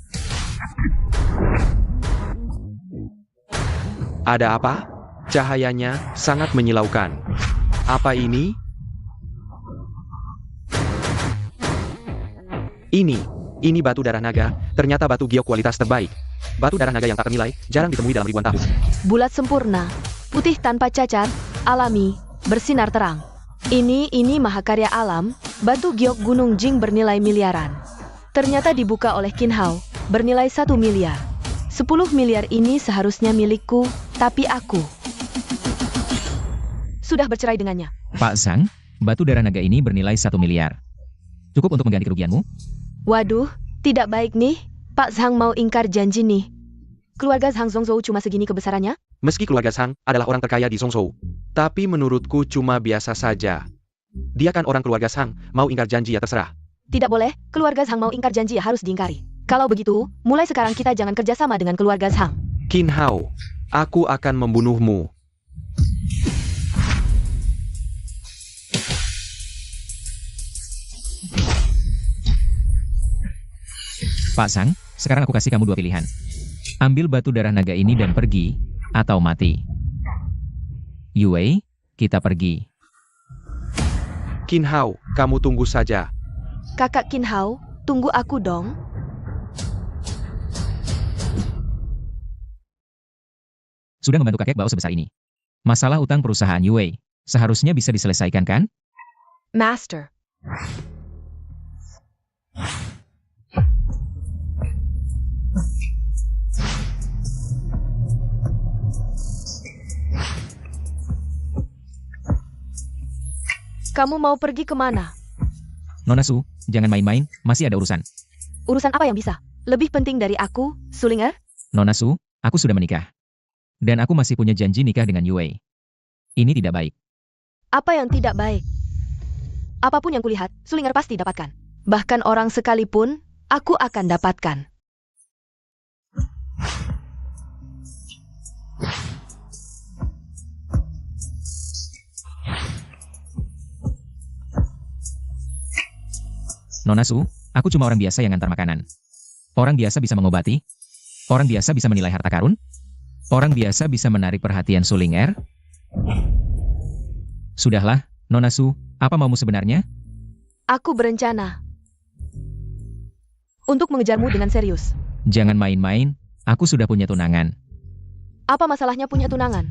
Ada apa? Cahayanya sangat menyilaukan. Apa ini? Ini batu darah naga, ternyata batu giok kualitas terbaik. Batu darah naga yang tak ternilai, jarang ditemui dalam ribuan tahun. Bulat sempurna, putih tanpa cacat, alami, bersinar terang. Ini mahakarya alam, batu giok Gunung Jing bernilai miliaran. Ternyata dibuka oleh Qin Hao, bernilai 1 miliar. 10 miliar ini seharusnya milikku, tapi aku sudah bercerai dengannya. Pak Sang, batu darah naga ini bernilai 1 miliar. Cukup untuk mengganti kerugianmu? Waduh, tidak baik nih. Pak Zhang mau ingkar janji nih. Keluarga Zhang Zhongzhou cuma segini kebesarannya? Meski keluarga Zhang adalah orang terkaya di Zhongzhou, tapi menurutku cuma biasa saja. Dia kan orang keluarga Zhang, mau ingkar janji ya terserah. Tidak boleh, keluarga Zhang mau ingkar janji ya harus diingkari. Kalau begitu, mulai sekarang kita jangan kerjasama dengan keluarga Zhang. Qin Hao, aku akan membunuhmu. Pak Sang, sekarang aku kasih kamu 2 pilihan. Ambil batu darah naga ini dan pergi, atau mati. Yue, kita pergi. Qin Hao, kamu tunggu saja. Kakak Qin Hao, tunggu aku dong. Sudah membantu kakek Bao sebesar ini. Masalah utang perusahaan Yue, seharusnya bisa diselesaikan kan? Master. Kamu mau pergi kemana? Nona Su, jangan main-main, masih ada urusan. Urusan apa yang bisa? Lebih penting dari aku, Sulinger? Nona Su, aku sudah menikah. Dan aku masih punya janji nikah dengan Yue. Ini tidak baik. Apa yang tidak baik? Apapun yang kulihat, Sulinger pasti dapatkan. Bahkan orang sekalipun, aku akan dapatkan. Nona Su, aku cuma orang biasa yang antar makanan. Orang biasa bisa mengobati. Orang biasa bisa menilai harta karun. Orang biasa bisa menarik perhatian Sulinger. Sudahlah, Nona Su, apa maumu sebenarnya? Aku berencana untuk mengejarmu dengan serius. Jangan main-main, aku sudah punya tunangan. Apa masalahnya punya tunangan?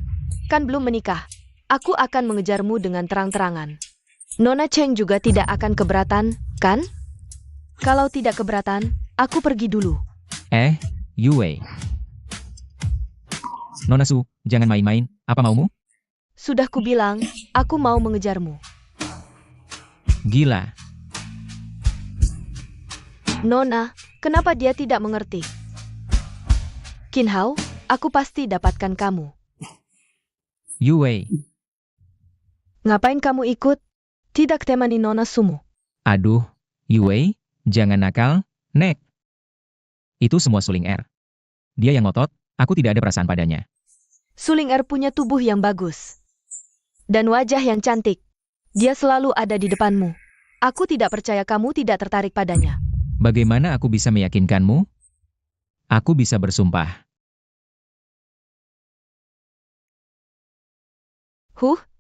Kan belum menikah. Aku akan mengejarmu dengan terang-terangan. Nona Cheng juga tidak akan keberatan, kan? Kalau tidak keberatan, aku pergi dulu. Yue. Nona Su, jangan main-main, apa maumu? Sudah kubilang, aku mau mengejarmu. Gila. Nona, kenapa dia tidak mengerti? Qin Hao, aku pasti dapatkan kamu. Yue. Ngapain kamu ikut? Tidak temani Nona Sumu. Aduh, Yue, jangan nakal, Nek. Itu semua Sulinger. Dia yang ngotot, aku tidak ada perasaan padanya. Sulinger punya tubuh yang bagus. Dan wajah yang cantik. Dia selalu ada di depanmu. Aku tidak percaya kamu tidak tertarik padanya. Bagaimana aku bisa meyakinkanmu? Aku bisa bersumpah.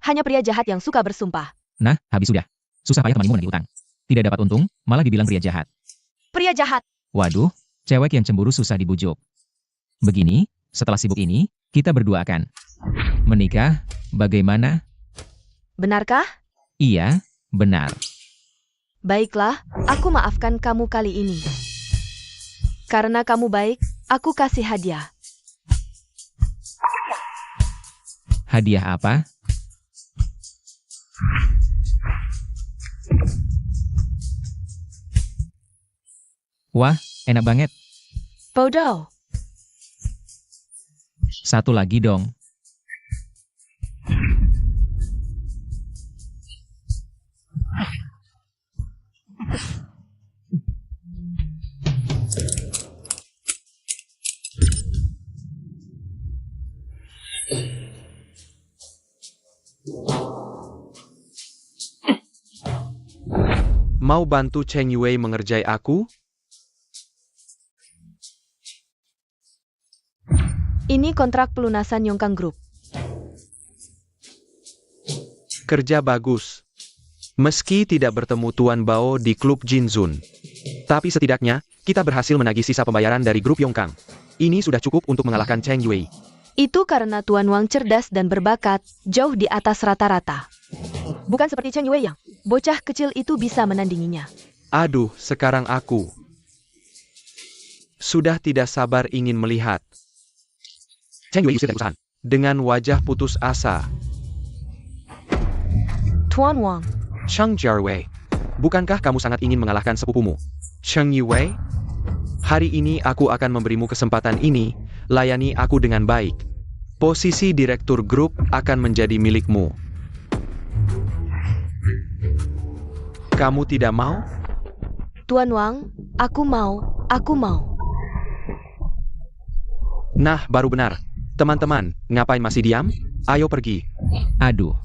Hanya pria jahat yang suka bersumpah. Nah, habis sudah. Susah payah temanimu menagih utang. Tidak dapat untung, malah dibilang pria jahat. Pria jahat. Waduh, cewek yang cemburu susah dibujuk. Begini, setelah sibuk ini, kita berdua akan menikah, bagaimana? Benarkah? Iya, benar. Baiklah, aku maafkan kamu kali ini. Karena kamu baik, aku kasih hadiah. Hadiah apa? Wah, enak banget. Bodoh. Satu lagi dong. Mau bantu Cheng Yue mengerjai aku? Ini kontrak pelunasan Yongkang Group. Kerja bagus. Meski tidak bertemu Tuan Bao di klub Jinzun, tapi setidaknya kita berhasil menagih sisa pembayaran dari grup Yongkang. Ini sudah cukup untuk mengalahkan Cheng Yue. Itu karena Tuan Wang cerdas dan berbakat, jauh di atas rata-rata. Bukan seperti Cheng Yue yang bocah kecil itu bisa menandinginya. Aduh, sekarang aku sudah tidak sabar ingin melihat Cheng Yue usir dari perusahaan dengan wajah putus asa. Tuan Wang, Cheng Jiawei, bukankah kamu sangat ingin mengalahkan sepupumu, Cheng Yue? Hari ini aku akan memberimu kesempatan ini, layani aku dengan baik. Posisi direktur grup akan menjadi milikmu. Kamu tidak mau? Tuan Wang, aku mau. Nah, baru benar. Teman-teman, ngapain masih diam? Ayo pergi. Aduh.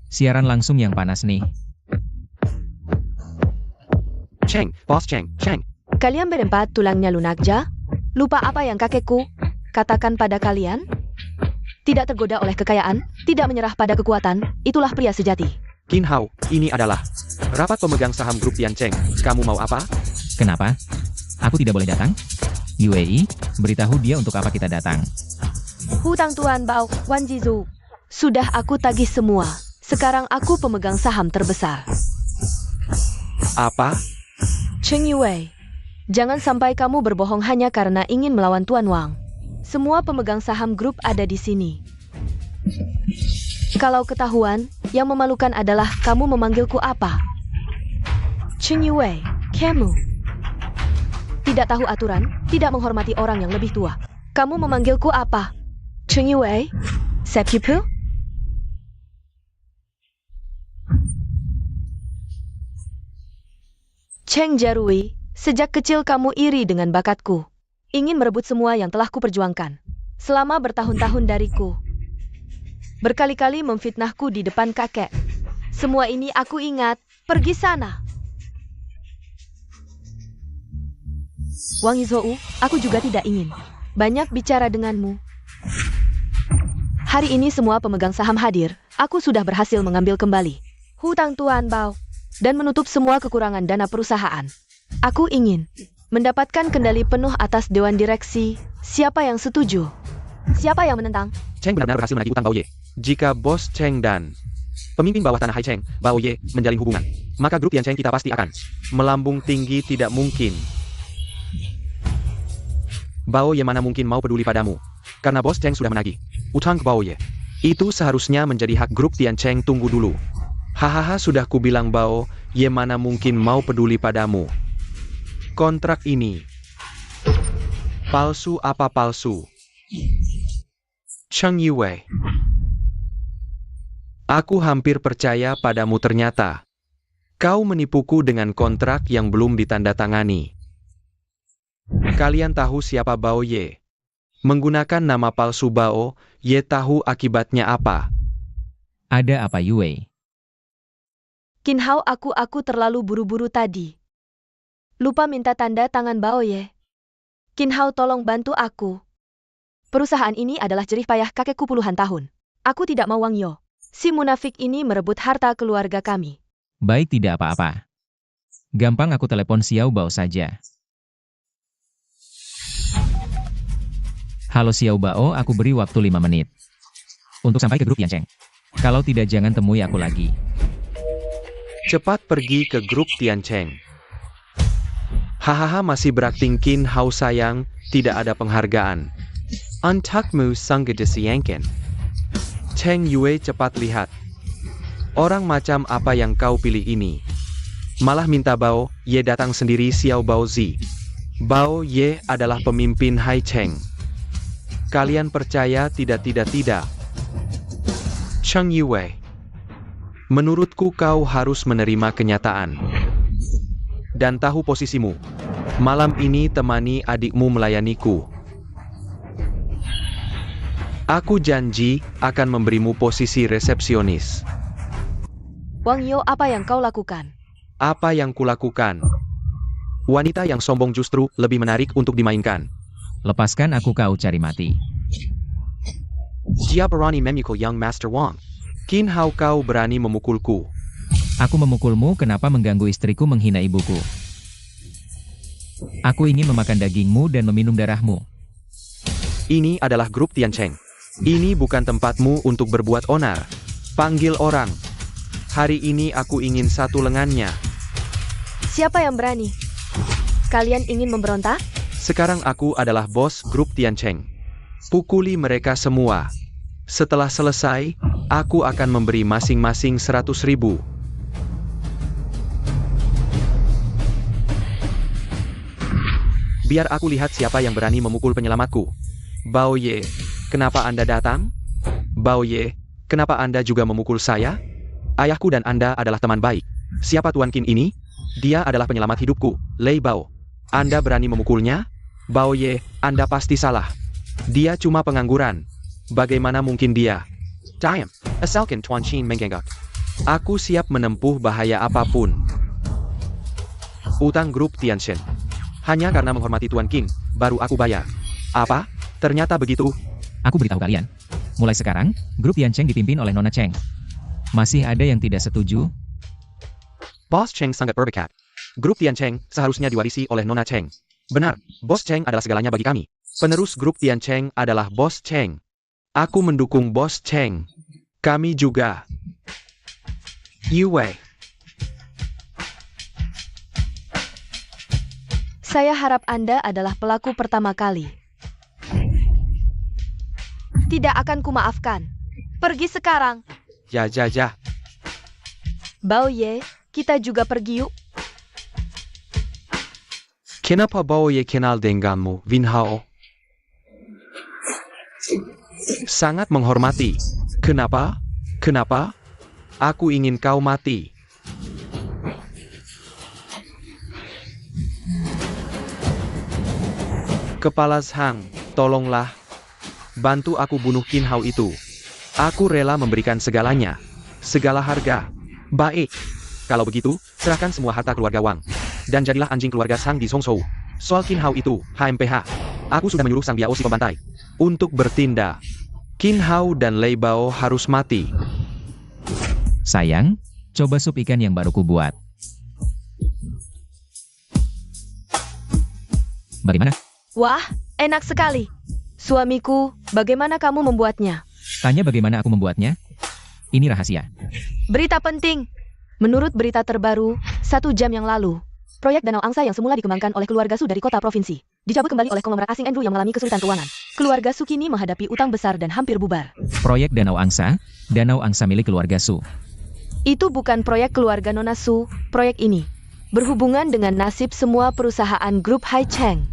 Siaran langsung yang panas nih. Cheng, Bos Cheng. Kalian berempat tulangnya lunak ja? Lupa apa yang kakekku katakan pada kalian? Tidak tergoda oleh kekayaan, tidak menyerah pada kekuatan, itulah pria sejati. Qin Hao, ini adalah rapat pemegang saham grup Tian Cheng. Kamu mau apa? Kenapa? Aku tidak boleh datang? Yue, beritahu dia untuk apa kita datang. Hutang Tuan Bao, Wan Jizu. Sudah aku tagih semua. Sekarang aku pemegang saham terbesar. Apa? Cheng Yue, jangan sampai kamu berbohong hanya karena ingin melawan Tuan Wang. Semua pemegang saham grup ada di sini. Kalau ketahuan, yang memalukan adalah kamu memanggilku apa? Cheng Yue, kamu tidak tahu aturan, tidak menghormati orang yang lebih tua. Kamu memanggilku apa? Cheng Yue, Sepupu? Cheng Jarui, sejak kecil kamu iri dengan bakatku. Ingin merebut semua yang telah kuperjuangkan. Selama bertahun-tahun dariku. Berkali-kali memfitnahku di depan kakek. Semua ini aku ingat. Pergi sana. Wang Yizhou, aku juga tidak ingin banyak bicara denganmu. Hari ini semua pemegang saham hadir. Aku sudah berhasil mengambil kembali hutang Tuan Bao dan menutup semua kekurangan dana perusahaan. Aku ingin mendapatkan kendali penuh atas dewan direksi. Siapa yang setuju? Siapa yang menentang? Cheng benar-benar berhasil menagih utang Bao Ye. Jika Bos Cheng dan pemimpin bawah tanah Hai Cheng, Bao Ye, menjalin hubungan, maka grup Tian Cheng kita pasti akan melambung tinggi. Tidak mungkin. Bao Ye mana mungkin mau peduli padamu, karena Bos Cheng sudah menagih utang ke Bao Ye. Itu seharusnya menjadi hak grup Tian Cheng. Tunggu dulu. Hahaha, sudah kubilang Bao Ye mana mungkin mau peduli padamu. Kontrak ini palsu. Apa palsu? Cheng Yue, aku hampir percaya padamu, ternyata kau menipuku dengan kontrak yang belum ditandatangani. Kalian tahu siapa Bao Ye? Menggunakan nama palsu Bao Ye, tahu akibatnya apa? Ada apa Yue? Qin Hao, aku terlalu buru-buru tadi. Lupa minta tanda tangan Bao Ye. Qin Hao, tolong bantu aku. Perusahaan ini adalah jerih payah kakekku puluhan tahun. Aku tidak mau Wang Yo. Si munafik ini merebut harta keluarga kami. Baik, tidak apa-apa. Gampang, aku telepon Xiao Bao saja. Halo Xiao Bao, aku beri waktu 5 menit untuk sampai ke grup Tian Cheng. Kalau tidak, jangan temui aku lagi. Cepat pergi ke grup Tian Cheng. Hahaha, masih berakting Qin Hao sayang, tidak ada penghargaan. Antakmu sanggede siangken. Cheng Yue, cepat lihat. Orang macam apa yang kau pilih ini? Malah minta Bao Ye datang sendiri. Xiao Bao Zi. Bao Ye adalah pemimpin Hai Cheng. Kalian percaya tidak? Cheng Yue. Menurutku kau harus menerima kenyataan. Dan tahu posisimu. Malam ini temani adikmu melayaniku. Aku janji akan memberimu posisi resepsionis. Wang Yo, apa yang kau lakukan? Apa yang kulakukan? Wanita yang sombong justru lebih menarik untuk dimainkan. Lepaskan aku, kau cari mati. Dia berani memukul Young Master Wang. Qin Hao, kau berani memukulku. Aku memukulmu, kenapa mengganggu istriku menghina ibuku? Aku ingin memakan dagingmu dan meminum darahmu. Ini adalah grup Tiancheng. Ini bukan tempatmu untuk berbuat onar. Panggil orang. Hari ini aku ingin satu lengannya. Siapa yang berani? Kalian ingin memberontak? Sekarang aku adalah bos grup Tiancheng. Pukuli mereka semua. Setelah selesai, aku akan memberi masing-masing 100.000. Biar aku lihat siapa yang berani memukul penyelamatku. Bao Ye, kenapa Anda datang? Bao Ye, kenapa Anda juga memukul saya? Ayahku dan Anda adalah teman baik. Siapa Tuan Qin ini? Dia adalah penyelamat hidupku, Lei Bao. Anda berani memukulnya? Bao Ye, Anda pasti salah. Dia cuma pengangguran. Bagaimana mungkin dia? Diam, asalkan Tuan Qin menggengak. Aku siap menempuh bahaya apapun. Utang grup Tiancheng. Hanya karena menghormati Tuan Qin, baru aku bayar. Apa? Ternyata begitu. Aku beritahu kalian. Mulai sekarang, grup Tiancheng dipimpin oleh Nona Cheng. Masih ada yang tidak setuju? Bos Cheng sangat berbakat. Grup Tiancheng seharusnya diwarisi oleh Nona Cheng. Benar, Bos Cheng adalah segalanya bagi kami. Penerus grup Tiancheng adalah Bos Cheng. Aku mendukung Bos Cheng. Kami juga. Yue. Saya harap Anda adalah pelaku pertama kali. Tidak akan kumaafkan. Pergi sekarang. Ya. Bao Ye, kita juga pergi yuk. Kenapa Bao Ye kenal denganmu, Vin Hao? Sangat menghormati. Kenapa? Aku ingin kau mati. Kepala Zhang, tolonglah. Bantu aku bunuh Qin Hao itu. Aku rela memberikan segalanya. Segala harga. Baik. Kalau begitu, serahkan semua harta keluarga Wang. Dan jadilah anjing keluarga Zhang di Zhongzhou. Soal Qin Hao itu, HMPH. Aku sudah menyuruh sang biao si pembantai untuk bertindak. Qin Hao dan Lei Bao harus mati. Sayang, coba sup ikan yang baru kubuat. Bagaimana? Wah, enak sekali. Suamiku, bagaimana kamu membuatnya? Tanya bagaimana aku membuatnya? Ini rahasia. Berita penting. Menurut berita terbaru, 1 jam yang lalu, proyek Danau Angsa yang semula dikembangkan oleh keluarga Su dari kota provinsi, dicabut kembali oleh konglomerat asing Andrew yang mengalami kesulitan keuangan. Keluarga Su kini menghadapi utang besar dan hampir bubar. Proyek Danau Angsa milik keluarga Su. Itu bukan proyek keluarga Nona Su, proyek ini berhubungan dengan nasib semua perusahaan grup Hai Cheng.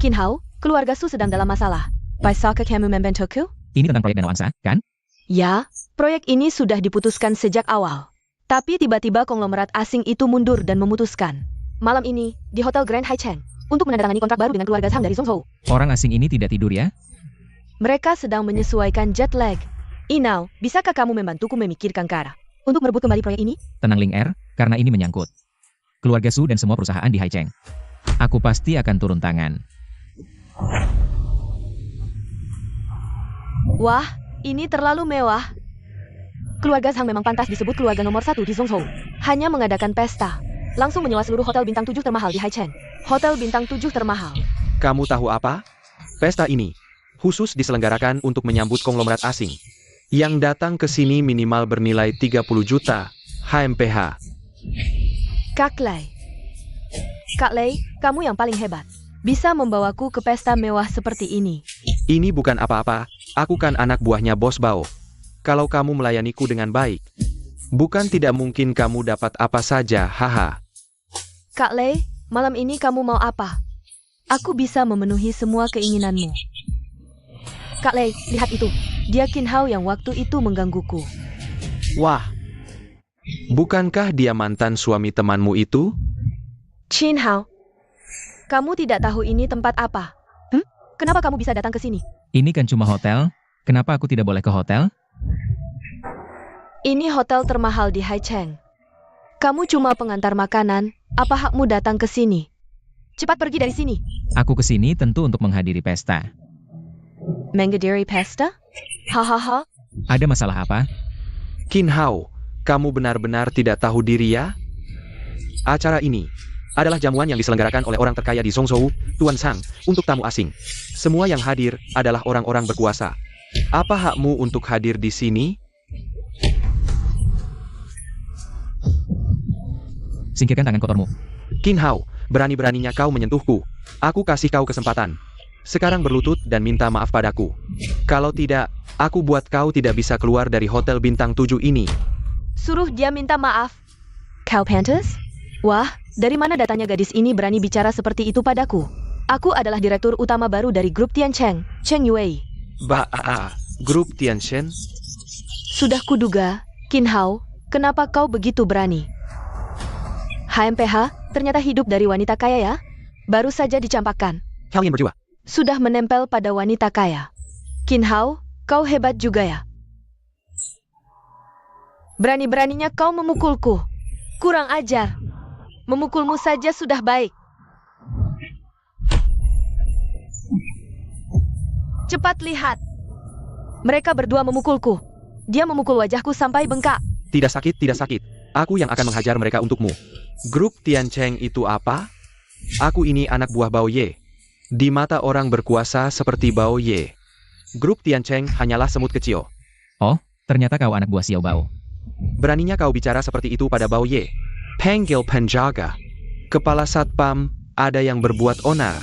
Qin Hao, keluarga Su sedang dalam masalah. Bisakah kamu membantuku? Ini tentang proyek Danau Angsa, kan? Ya, proyek ini sudah diputuskan sejak awal. Tapi tiba-tiba konglomerat asing itu mundur dan memutuskan malam ini di Hotel Grand Hai Cheng untuk menandatangani kontrak baru dengan keluarga Zhang dari Zhongzhou. Orang asing ini tidak tidur ya? Mereka sedang menyesuaikan jet lag. Inau, bisakah kamu membantuku memikirkan cara untuk merebut kembali proyek ini? Tenang Ling Er, karena ini menyangkut keluarga Su dan semua perusahaan di Hai Cheng. Aku pasti akan turun tangan. Wah, ini terlalu mewah. Keluarga Zhang memang pantas disebut keluarga nomor 1 di Zhongzhou. Hanya mengadakan pesta. Langsung menyewa seluruh hotel bintang 7 termahal di Hai Cheng. Hotel bintang 7 termahal. Kamu tahu apa? Pesta ini khusus diselenggarakan untuk menyambut konglomerat asing. Yang datang ke sini minimal bernilai 30 juta HMPH. Kak Lei. Kak Lei, kamu yang paling hebat. Bisa membawaku ke pesta mewah seperti ini. Ini bukan apa-apa, aku kan anak buahnya Bos Bao. Kalau kamu melayaniku dengan baik, bukan tidak mungkin kamu dapat apa saja, haha. Kak Lei, malam ini kamu mau apa? Aku bisa memenuhi semua keinginanmu. Kak Lei, lihat itu. Dia Qin Hao yang waktu itu menggangguku. Wah, bukankah dia mantan suami temanmu itu? Qin Hao, kamu tidak tahu ini tempat apa? Kenapa kamu bisa datang ke sini? Ini kan cuma hotel. Kenapa aku tidak boleh ke hotel? Ini hotel termahal di Haicheng. Kamu cuma pengantar makanan. Apa hakmu datang ke sini? Cepat pergi dari sini. Aku ke sini tentu untuk menghadiri pesta. Menghadiri pesta? Hahaha. Ada masalah apa? Qin Hao, kamu benar-benar tidak tahu diri ya? Acara ini adalah jamuan yang diselenggarakan oleh orang terkaya di Zhongzhou, Tuan Sang, untuk tamu asing. Semua yang hadir adalah orang-orang berkuasa. Apa hakmu untuk hadir di sini? Singkirkan tangan kotormu. Qin Hao, berani-beraninya kau menyentuhku. Aku kasih kau kesempatan. Sekarang berlutut dan minta maaf padaku. Kalau tidak, aku buat kau tidak bisa keluar dari hotel bintang 7 ini. Suruh dia minta maaf. Kau pantas? Wah, dari mana datanya gadis ini berani bicara seperti itu padaku? Aku adalah direktur utama baru dari grup Tiancheng, Cheng Yue. Grup Tiancheng? Sudah kuduga, Qin Hao, kenapa kau begitu berani? HMPH, ternyata hidup dari wanita kaya ya? Baru saja dicampakkan. Kalian berdua. Sudah menempel pada wanita kaya. Qin Hao, kau hebat juga ya? Berani-beraninya kau memukulku. Kurang ajar. Memukulmu saja sudah baik. Cepat lihat. Mereka berdua memukulku. Dia memukul wajahku sampai bengkak. Tidak sakit, tidak sakit. Aku yang akan menghajar mereka untukmu. Grup Tiancheng itu apa? Aku ini anak buah Bao Ye. Di mata orang berkuasa seperti Bao Ye, grup Tiancheng hanyalah semut kecil. Oh, ternyata kau anak buah Xiao Bao. Beraninya kau bicara seperti itu pada Bao Ye. Panggil penjaga. Kepala satpam, ada yang berbuat onar.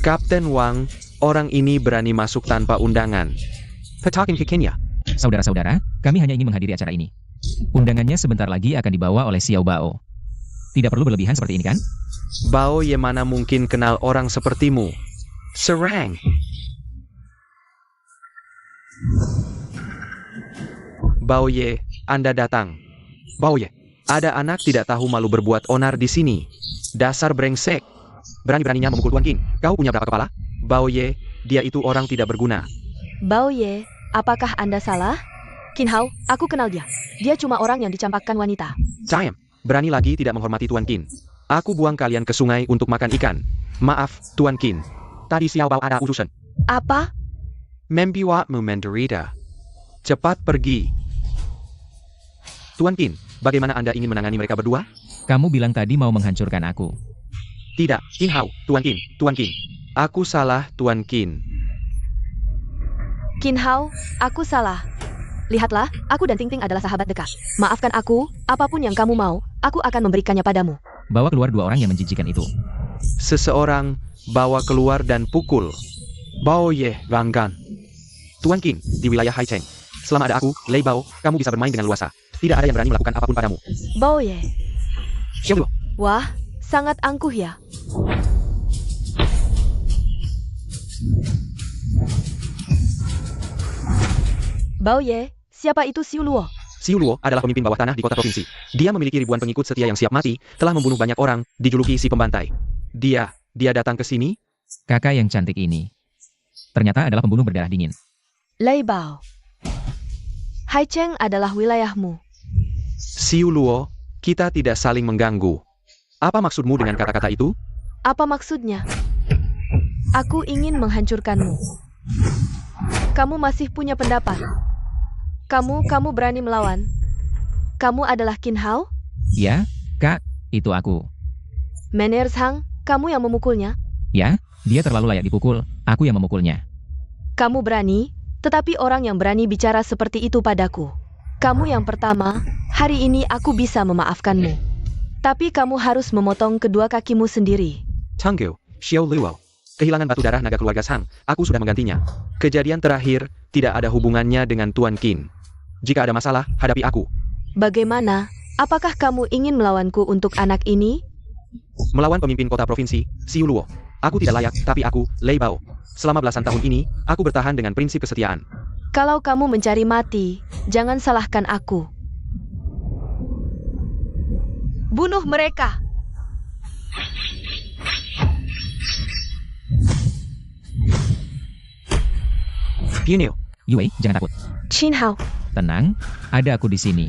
Kapten Wang, orang ini berani masuk tanpa undangan. Petakin ke Kenya. Saudara-saudara, kami hanya ingin menghadiri acara ini. Undangannya sebentar lagi akan dibawa oleh Xiao Bao. Tidak perlu berlebihan seperti ini kan? Bao Ye mana mungkin kenal orang sepertimu. Serang. Bao Ye, Anda datang. Bao Ye, ada anak tidak tahu malu berbuat onar di sini. Dasar brengsek. Berani-beraninya memukul Tuan Qin. Kau punya berapa kepala? Bao Ye, dia itu orang tidak berguna. Bao Ye, apakah Anda salah? Qin Hao, aku kenal dia. Dia cuma orang yang dicampakkan wanita. Cayem, berani lagi tidak menghormati Tuan Qin. Aku buang kalian ke sungai untuk makan ikan. Maaf, Tuan Qin. Tadi Xiao Bao ada urusan. Apa? Membuatmu menderita. Cepat pergi. Tuan Qin, bagaimana Anda ingin menangani mereka berdua? Kamu bilang tadi mau menghancurkan aku. Tidak, Qin Hao, Tuan Qin, Tuan Qin. Aku salah, Tuan Qin. Qin Hao, aku salah. Lihatlah, aku dan Ting Ting adalah sahabat dekat. Maafkan aku, apapun yang kamu mau, aku akan memberikannya padamu. Bawa keluar dua orang yang menjijikan itu. Seseorang, bawa keluar dan pukul. Bao Ye, Ranggan. Tuan Qin, di wilayah Haicheng. Selama ada aku, Lei Bao, kamu bisa bermain dengan luasa. Tidak ada yang berani melakukan apapun padamu. Bao Ye. Xiao Luo. Wah, sangat angkuh ya. Bao Ye, siapa itu Xiu Luo? Xiu Luo adalah pemimpin bawah tanah di kota provinsi. Dia memiliki ribuan pengikut setia yang siap mati, telah membunuh banyak orang, dijuluki si pembantai. Dia datang ke sini? Kakak yang cantik ini. Ternyata adalah pembunuh berdarah dingin. Lei Bao. Haicheng adalah wilayahmu. Xiu Luo, kita tidak saling mengganggu. Apa maksudmu dengan kata-kata itu? Apa maksudnya? Aku ingin menghancurkanmu. Kamu masih punya pendapat. Kamu berani melawan. Kamu adalah Qin Hao? Ya, Kak, itu aku. Mener Zhang, kamu yang memukulnya? Ya, dia terlalu layak dipukul, aku yang memukulnya. Kamu berani, tetapi orang yang berani bicara seperti itu padaku. Kamu yang pertama, hari ini aku bisa memaafkanmu. Tapi kamu harus memotong kedua kakimu sendiri. Tanggyo, Xiao Luo. Kehilangan batu darah naga keluarga Sang, aku sudah menggantinya. Kejadian terakhir tidak ada hubungannya dengan Tuan Qin. Jika ada masalah, hadapi aku. Bagaimana? Apakah kamu ingin melawanku untuk anak ini? Melawan pemimpin kota provinsi, Xiu Luo. Aku tidak layak, tapi aku, Lei Bao. Selama belasan tahun ini, aku bertahan dengan prinsip kesetiaan. Kalau kamu mencari mati, jangan salahkan aku. Bunuh mereka! Piunio. Yue, jangan takut. Qin Hao, Tenang, ada aku di sini.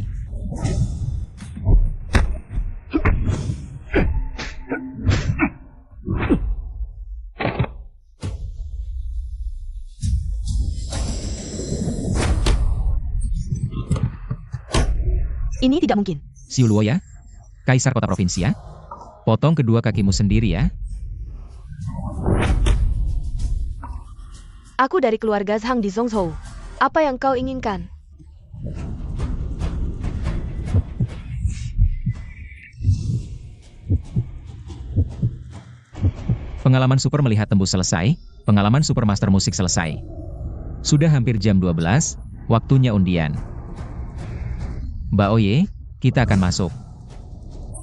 ini tidak mungkin. Xiu Luo ya? Kaisar kota provinsi ya? Potong kedua kakimu sendiri ya? Aku dari keluarga Zhang di Zhongzhou. Apa yang kau inginkan? Pengalaman super melihat tembus selesai, pengalaman super master musik selesai. Sudah hampir jam 12, waktunya undian. Mbak Oye, kita akan masuk.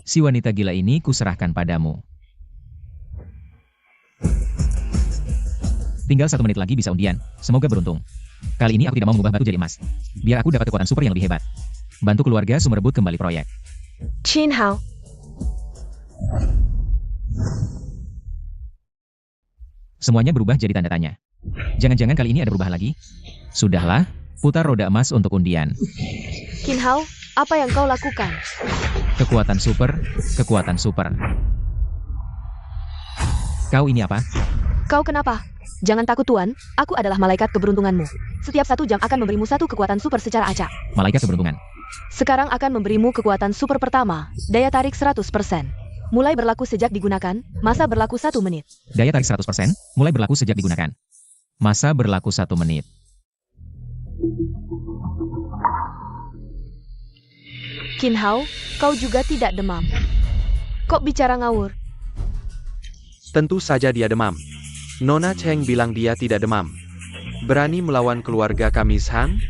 Si wanita gila ini kuserahkan padamu. Tinggal 1 menit lagi bisa undian, semoga beruntung. Kali ini aku tidak mau mengubah batu jadi emas. Biar aku dapat kekuatan super yang lebih hebat. Bantu keluarga Su merebut kembali proyek. Qin Hao. Semuanya berubah jadi tanda tanya. Jangan-jangan kali ini ada berubah lagi? Sudahlah, putar roda emas untuk undian. Qin Hao, apa yang kau lakukan? Kekuatan super, kekuatan super. Kau ini apa? Kau kenapa? Jangan takut Tuan, aku adalah malaikat keberuntunganmu. Setiap 1 jam akan memberimu 1 kekuatan super secara acak. Malaikat keberuntungan. Sekarang akan memberimu kekuatan super pertama, daya tarik 100%. Mulai berlaku sejak digunakan, masa berlaku 1 menit. Daya tarik 100%, mulai berlaku sejak digunakan. Masa berlaku 1 menit. Qin Hao, kau juga tidak demam. Kok bicara ngawur? Tentu saja dia demam. Nona Cheng bilang dia tidak demam. Berani melawan keluarga kami Zhang?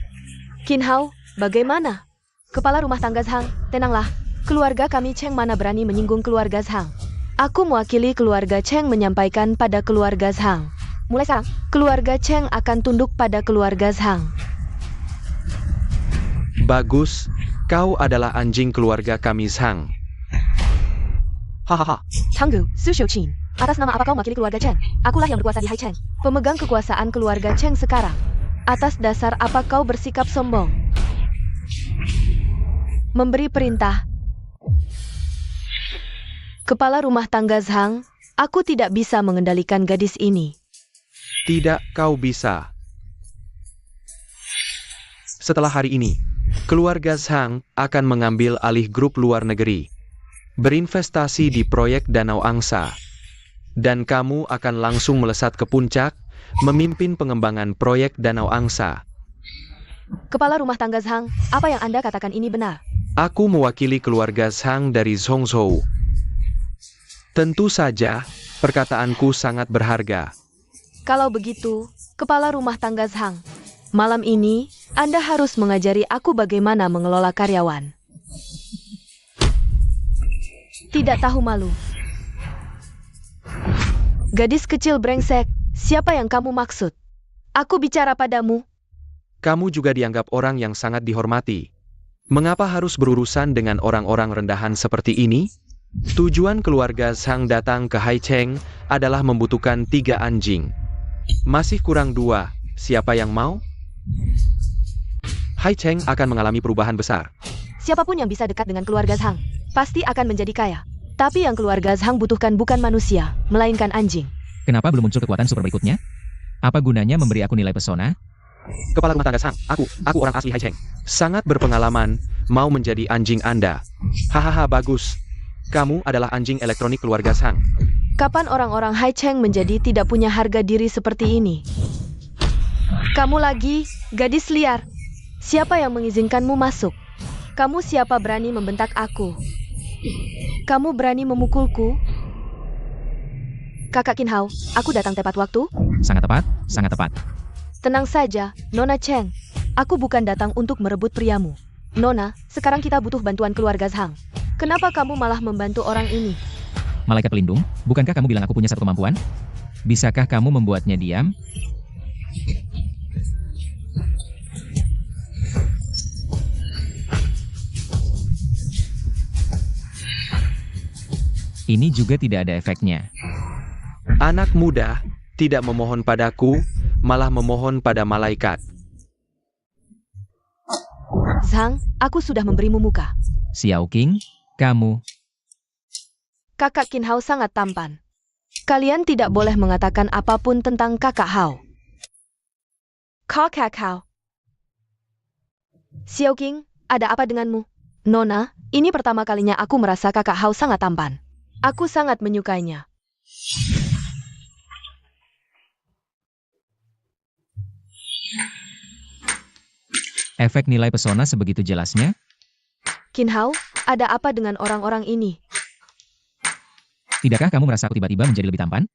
Qin Hao, bagaimana? Kepala rumah tangga Zhang, tenanglah. Keluarga kami Cheng mana berani menyinggung keluarga Zhang. Aku mewakili keluarga Cheng menyampaikan pada keluarga Zhang. Mulai sekarang, keluarga Cheng akan tunduk pada keluarga Zhang. Bagus, kau adalah anjing keluarga kami Zhang. Hahaha. Tanggu, Su Shouqin. Atas nama apa kau mewakili keluarga Cheng? Akulah yang berkuasa di Hai Cheng. Pemegang kekuasaan keluarga Cheng sekarang. Atas dasar apa kau bersikap sombong? Memberi perintah. Kepala rumah tangga Zhang, aku tidak bisa mengendalikan gadis ini. Tidak, kau bisa. Setelah hari ini, keluarga Zhang akan mengambil alih grup luar negeri. Berinvestasi di proyek Danau Angsa. Dan kamu akan langsung melesat ke puncak, memimpin pengembangan proyek Danau Angsa. Kepala rumah tangga Zhang, apa yang Anda katakan ini benar? Aku mewakili keluarga Zhang dari Zhongzhou. Tentu saja, perkataanku sangat berharga. Kalau begitu, kepala rumah tangga Zhang, malam ini, Anda harus mengajari aku bagaimana mengelola karyawan. Tidak tahu malu. Gadis kecil brengsek, siapa yang kamu maksud? Aku bicara padamu. Kamu juga dianggap orang yang sangat dihormati. Mengapa harus berurusan dengan orang-orang rendahan seperti ini? Tujuan keluarga Zhang datang ke Hai Cheng adalah membutuhkan 3 anjing. Masih kurang 2, siapa yang mau? Hai Cheng akan mengalami perubahan besar. Siapapun yang bisa dekat dengan keluarga Zhang, pasti akan menjadi kaya. Tapi yang keluarga Zhang butuhkan bukan manusia, melainkan anjing. Kenapa belum muncul kekuatan super berikutnya? Apa gunanya memberi aku nilai pesona? Kepala rumah tangga Zhang, aku orang asli Hai Cheng. Sangat berpengalaman, mau menjadi anjing Anda. Hahaha, bagus. Kamu adalah anjing elektronik keluarga Zhang. Kapan orang-orang Hai Cheng menjadi tidak punya harga diri seperti ini? Kamu lagi, gadis liar. Siapa yang mengizinkanmu masuk? Kamu siapa berani membentak aku? Kamu berani memukulku? Kakak Qin Hao, aku datang tepat waktu? Sangat tepat, sangat tepat. Tenang saja, Nona Cheng. Aku bukan datang untuk merebut priamu. Nona, sekarang kita butuh bantuan keluarga Zhang. Kenapa kamu malah membantu orang ini? Malaikat pelindung, bukankah kamu bilang aku punya satu kemampuan? Bisakah kamu membuatnya diam? Ini juga tidak ada efeknya. Anak muda tidak memohon padaku, malah memohon pada malaikat. Zhang, aku sudah memberimu muka. Xiao Qing, kamu. Kakak Qin Hao sangat tampan. Kalian tidak boleh mengatakan apapun tentang kakak Hao. Kakak Hao. Xiao Qing, ada apa denganmu? Nona, ini pertama kalinya aku merasa kakak Hao sangat tampan. Aku sangat menyukainya. Efek nilai pesona sebegitu jelasnya? Qin Hao, ada apa dengan orang-orang ini? Tidakkah kamu merasa aku tiba-tiba menjadi lebih tampan?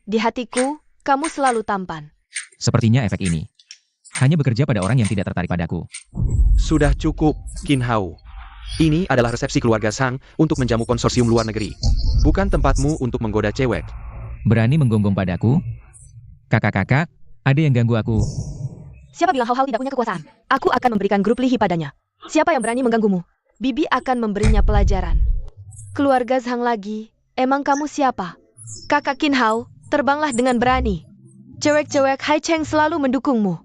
Di hatiku, kamu selalu tampan. Sepertinya efek ini hanya bekerja pada orang yang tidak tertarik padaku. Sudah cukup, Qin Hao. Ini adalah resepsi keluarga Zhang untuk menjamu konsorsium luar negeri. Bukan tempatmu untuk menggoda cewek. Berani menggonggong padaku? Kakak-kakak, ada yang ganggu aku. Siapa bilang Hao Hao tidak punya kekuasaan? Aku akan memberikan grup Lihi padanya. Siapa yang berani mengganggumu? Bibi akan memberinya pelajaran. Keluarga Zhang lagi. Emang kamu siapa? Kakak Qin Hao, terbanglah dengan berani. Cewek-cewek Hai Cheng selalu mendukungmu.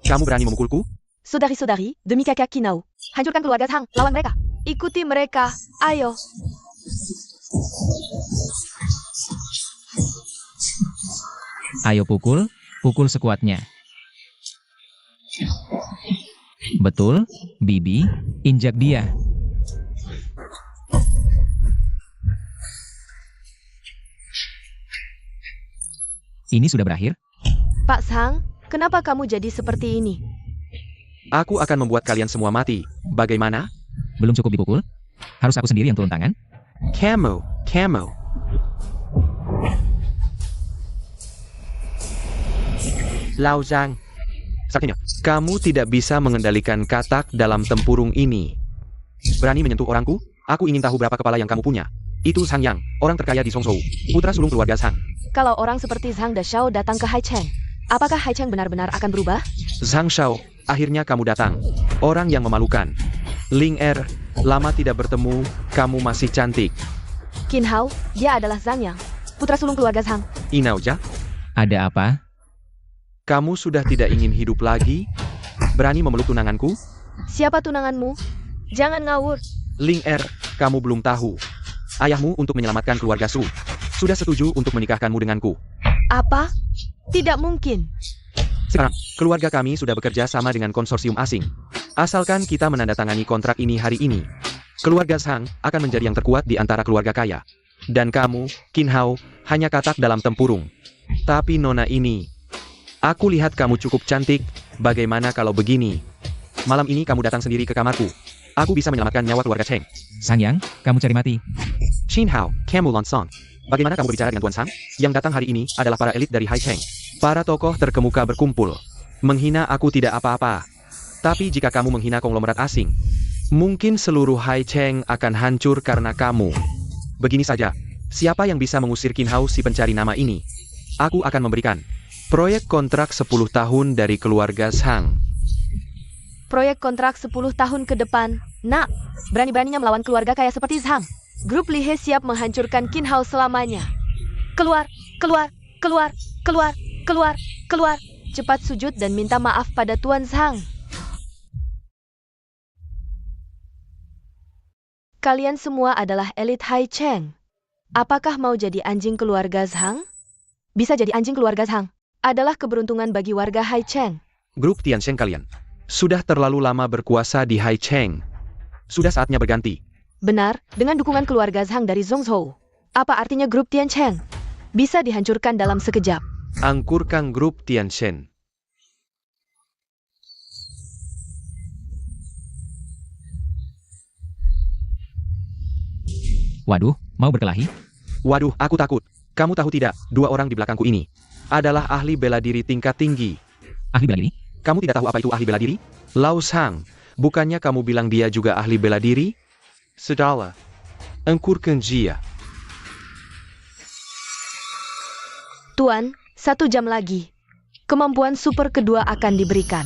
Kamu berani memukulku? Saudari-saudari, demi kakak Qin Hao, hancurkan keluarga Zhang, lawan mereka. Ikuti mereka, ayo. Ayo pukul sekuatnya. Betul, Bibi, injak dia. Ini sudah berakhir? Pak Zhang, kenapa kamu jadi seperti ini? Aku akan membuat kalian semua mati. Bagaimana? Belum cukup dipukul? Harus aku sendiri yang turun tangan? Kamu. Lao Zhang. Saktinya, kamu tidak bisa mengendalikan katak dalam tempurung ini. Berani menyentuh orangku? Aku ingin tahu berapa kepala yang kamu punya. Itu Zhang Yang, orang terkaya di Zhongzhou, putra sulung keluarga Zhang. Kalau orang seperti Zhang Dashao datang ke Hai Cheng, apakah Hai Cheng benar-benar akan berubah? Zhang Shao, akhirnya kamu datang. Orang yang memalukan. Ling Er, lama tidak bertemu, kamu masih cantik. Qin Hao, dia adalah Zhang Yang, putra sulung keluarga Zhang. Inauja, Ada apa? kamu sudah tidak ingin hidup lagi? Berani memeluk tunanganku? Siapa tunanganmu? Jangan ngawur. Ling Er, kamu belum tahu. Ayahmu untuk menyelamatkan keluarga Su sudah setuju untuk menikahkanmu denganku. Apa? Tidak mungkin. Sekarang, keluarga kami sudah bekerja sama dengan konsorsium asing. Asalkan kita menandatangani kontrak ini hari ini, keluarga Zhang akan menjadi yang terkuat di antara keluarga kaya. Dan kamu, Qin Hao, hanya katak dalam tempurung. Tapi nona ini, aku lihat kamu cukup cantik. Bagaimana kalau begini? Malam ini kamu datang sendiri ke kamarku. Aku bisa menyelamatkan nyawa keluarga Cheng. Sang Yang, kamu cari mati. Qin Hao, kamu Lonsong. Bagaimana kamu berbicara dengan Tuan Zhang? Yang datang hari ini adalah para elit dari Hai Cheng. Para tokoh terkemuka berkumpul. Menghina aku tidak apa-apa. Tapi jika kamu menghina konglomerat asing, mungkin seluruh Hai Cheng akan hancur karena kamu. Begini saja, siapa yang bisa mengusir Qin Hao si pencari nama ini? Aku akan memberikan proyek kontrak 10 tahun dari keluarga Zhang. Proyek kontrak 10 tahun ke depan. Nak, berani-beraninya melawan keluarga kaya seperti Zhang. Grup Lihe siap menghancurkan Qin Hao selamanya. Keluar, keluar, keluar, keluar, keluar, keluar. Cepat sujud dan minta maaf pada Tuan Zhang. Kalian semua adalah elit Hai Cheng. Apakah mau jadi anjing keluarga Zhang? Bisa jadi anjing keluarga Zhang. Adalah keberuntungan bagi warga Hai Cheng. Grup Tiansheng kalian sudah terlalu lama berkuasa di Hai Cheng. Sudah saatnya berganti. Benar, dengan dukungan keluarga Zhang dari Zhongzhou. Apa artinya grup Tiansheng? Bisa dihancurkan dalam sekejap. Angkurkan grup Tiansheng. Waduh, mau berkelahi? Waduh, aku takut. Kamu tahu tidak, 2 orang di belakangku ini adalah ahli bela diri tingkat tinggi. Ahli bela diri? kamu tidak tahu apa itu ahli bela diri? Lao Sang, bukannya kamu bilang dia juga ahli bela diri? Sudahlah. Angkurkan dia. Tuan, 1 jam lagi. Kemampuan super kedua akan diberikan.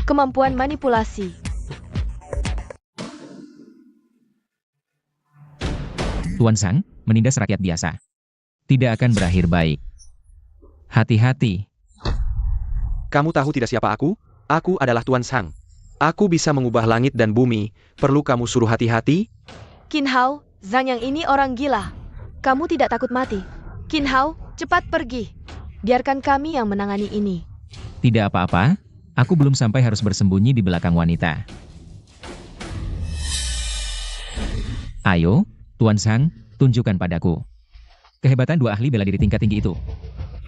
Kemampuan manipulasi. Tuan Sang, menindas rakyat biasa. Tidak akan berakhir baik. Hati-hati. Kamu tahu tidak siapa aku? Aku adalah Tuan Sang. Aku bisa mengubah langit dan bumi. Perlu kamu suruh hati-hati? Qin Hao, Zhang yang ini orang gila. Kamu tidak takut mati. Qin Hao, cepat pergi. Biarkan kami yang menangani ini. Tidak apa-apa, aku belum sampai harus bersembunyi di belakang wanita. Ayo, Tuan Sang, tunjukkan padaku kehebatan 2 ahli bela diri tingkat tinggi itu.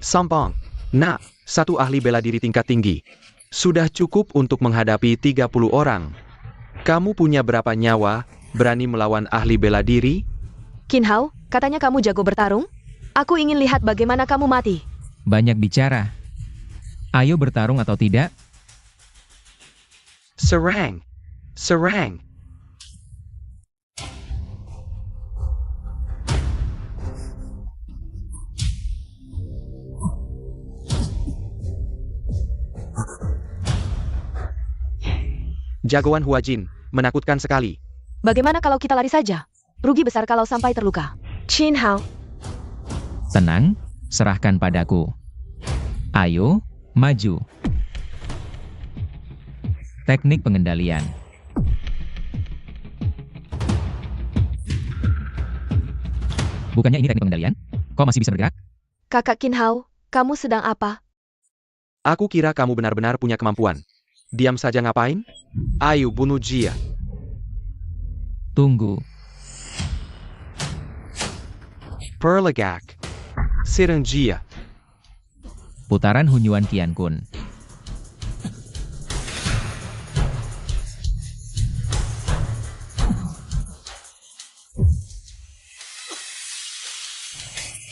Sampang. Nah, 1 ahli bela diri tingkat tinggi. Sudah cukup untuk menghadapi 30 orang. Kamu punya berapa nyawa, berani melawan ahli bela diri? Qin Hao, katanya kamu jago bertarung? Aku ingin lihat bagaimana kamu mati. Banyak bicara. Ayo bertarung atau tidak? Serang. Serang. Jagoan Huajin, menakutkan sekali. Bagaimana kalau kita lari saja? Rugi besar kalau sampai terluka. Qin Hao, Tenang, serahkan padaku. Ayo, maju. Teknik pengendalian. Bukannya ini teknik pengendalian? Kok masih bisa bergerak? Kakak Qin Hao, kamu sedang apa? Aku kira kamu benar-benar punya kemampuan. Diam saja ngapain? Ayo bunuh dia. Tunggu. Perlegak. Serang dia. Putaran Hunyuan Qian Kun.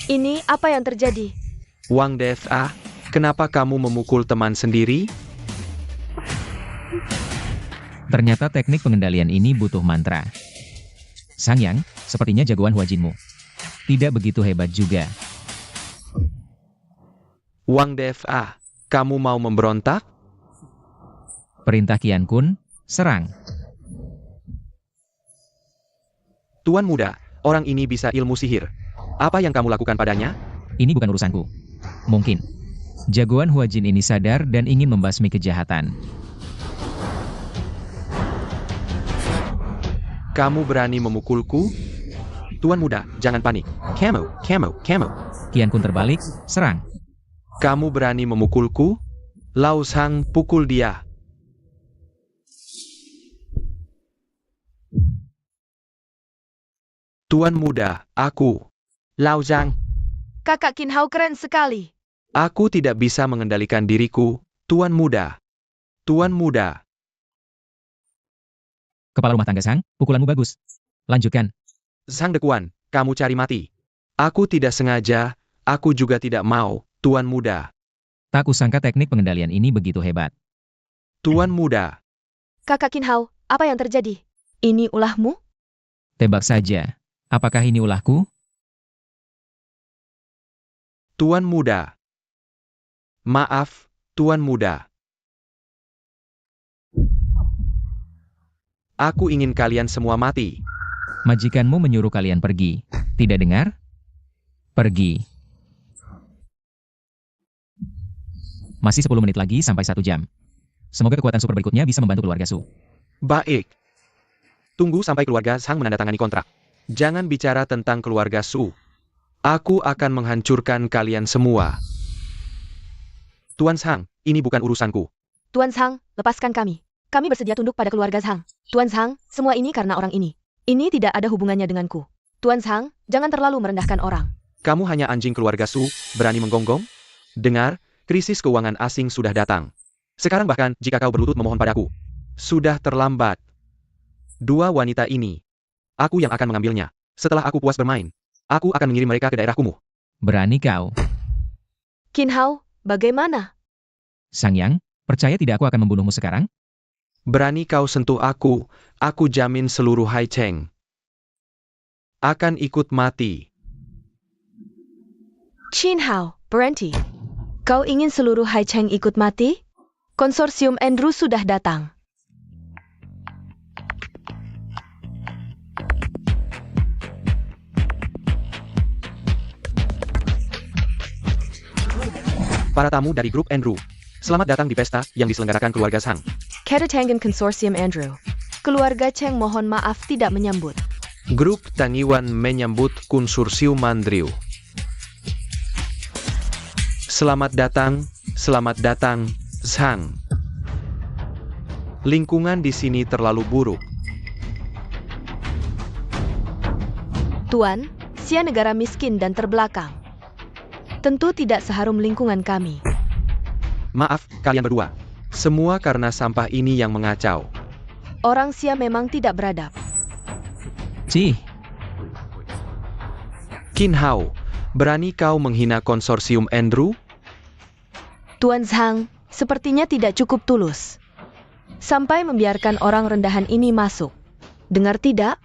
Ini apa yang terjadi? Wang Defa, kenapa kamu memukul teman sendiri? Ternyata teknik pengendalian ini butuh mantra. Sang Yang, sepertinya jagoan Huajinmu. Tidak begitu hebat juga. Wang Defa, kamu mau memberontak? Perintah Qian Kun, serang. Tuan muda, orang ini bisa ilmu sihir. Apa yang kamu lakukan padanya? Ini bukan urusanku. Mungkin jagoan Huajin ini sadar dan ingin membasmi kejahatan. Kamu berani memukulku? Tuan muda, jangan panik. Kamu. Qian Kun terbalik, serang. Kamu berani memukulku? Lao Sang, pukul dia. Tuan muda, aku. Lao Zhang. Kakak Qin Hao keren sekali. Aku tidak bisa mengendalikan diriku, Tuan muda. Tuan muda. Kepala rumah tangga Sang, pukulanmu bagus. Lanjutkan. Sang Dekuan, kamu cari mati. Aku tidak sengaja, aku juga tidak mau, Tuan muda. Tak kusangka teknik pengendalian ini begitu hebat. Tuan muda. Kakak Qin Hao, apa yang terjadi? Ini ulahmu? Tebak saja. Apakah ini ulahku? Tuan muda. Maaf, Tuan muda. Aku ingin kalian semua mati. Majikanmu menyuruh kalian pergi. Tidak dengar? Pergi. Masih 10 menit lagi sampai 1 jam. Semoga kekuatan super berikutnya bisa membantu keluarga Su. Baik. Tunggu sampai keluarga Sang menandatangani kontrak. Jangan bicara tentang keluarga Su. Aku akan menghancurkan kalian semua. Tuan Sang, ini bukan urusanku. Tuan Sang, lepaskan kami. Kami bersedia tunduk pada keluarga Sang. Tuan Sang, semua ini karena orang ini. Ini tidak ada hubungannya denganku. Tuan Sang, jangan terlalu merendahkan orang. Kamu hanya anjing keluarga Su, berani menggonggong? Dengar, krisis keuangan asing sudah datang. Sekarang bahkan, jika kau berlutut memohon padaku, sudah terlambat. 2 wanita ini, aku yang akan mengambilnya. Setelah aku puas bermain, aku akan mengirim mereka ke daerah kumuh. Berani kau. Qin Hao, bagaimana? Sang Yang, percaya tidak aku akan membunuhmu sekarang? Berani kau sentuh aku jamin seluruh Hai Cheng akan ikut mati. Qin Hao, berhenti. Kau ingin seluruh Hai Cheng ikut mati? Konsorsium Andrew sudah datang. Para tamu dari grup Andrew, selamat datang di pesta yang diselenggarakan keluarga Sang. Kedatangan Konsorsium Andrew. Keluarga Cheng mohon maaf tidak menyambut. Grup Tangiwan menyambut konsorsium Andrew. Selamat datang, Sang. Lingkungan di sini terlalu buruk. Tuan, Xia negara miskin dan terbelakang. Tentu tidak seharum lingkungan kami. Maaf, kalian berdua. Semua karena sampah ini yang mengacau. Orang Xia memang tidak beradab. Cih, Qin Hao, berani kau menghina konsorsium Andrew? Tuan Zhang, sepertinya tidak cukup tulus. Sampai membiarkan orang rendahan ini masuk. Dengar tidak?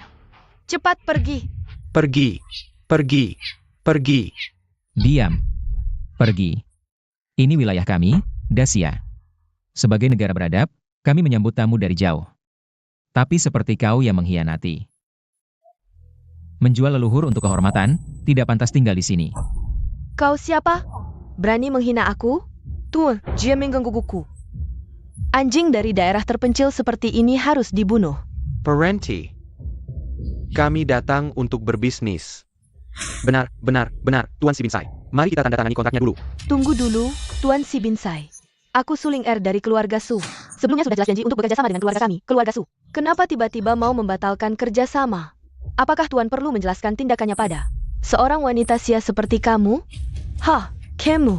Cepat pergi. Pergi. diam. Pergi. Ini wilayah kami, Dacia. Sebagai negara beradab, kami menyambut tamu dari jauh. Tapi seperti kau yang mengkhianati. Menjual leluhur untuk kehormatan, tidak pantas tinggal di sini. Kau siapa? Berani menghina aku? Tuan, dia menggangguku. Anjing dari daerah terpencil seperti ini harus dibunuh. Parenti. Kami datang untuk berbisnis. Benar, Tuan Si Binsai. Mari kita tanda tangani kontraknya dulu. Tunggu dulu, Tuan Si Binsai. Aku Suling Er dari keluarga Su. Sebelumnya sudah jelas janji untuk bekerja sama dengan keluarga kami, keluarga Su. Kenapa tiba-tiba mau membatalkan kerjasama? Apakah Tuan perlu menjelaskan tindakannya pada seorang wanita sia seperti kamu? Kamu.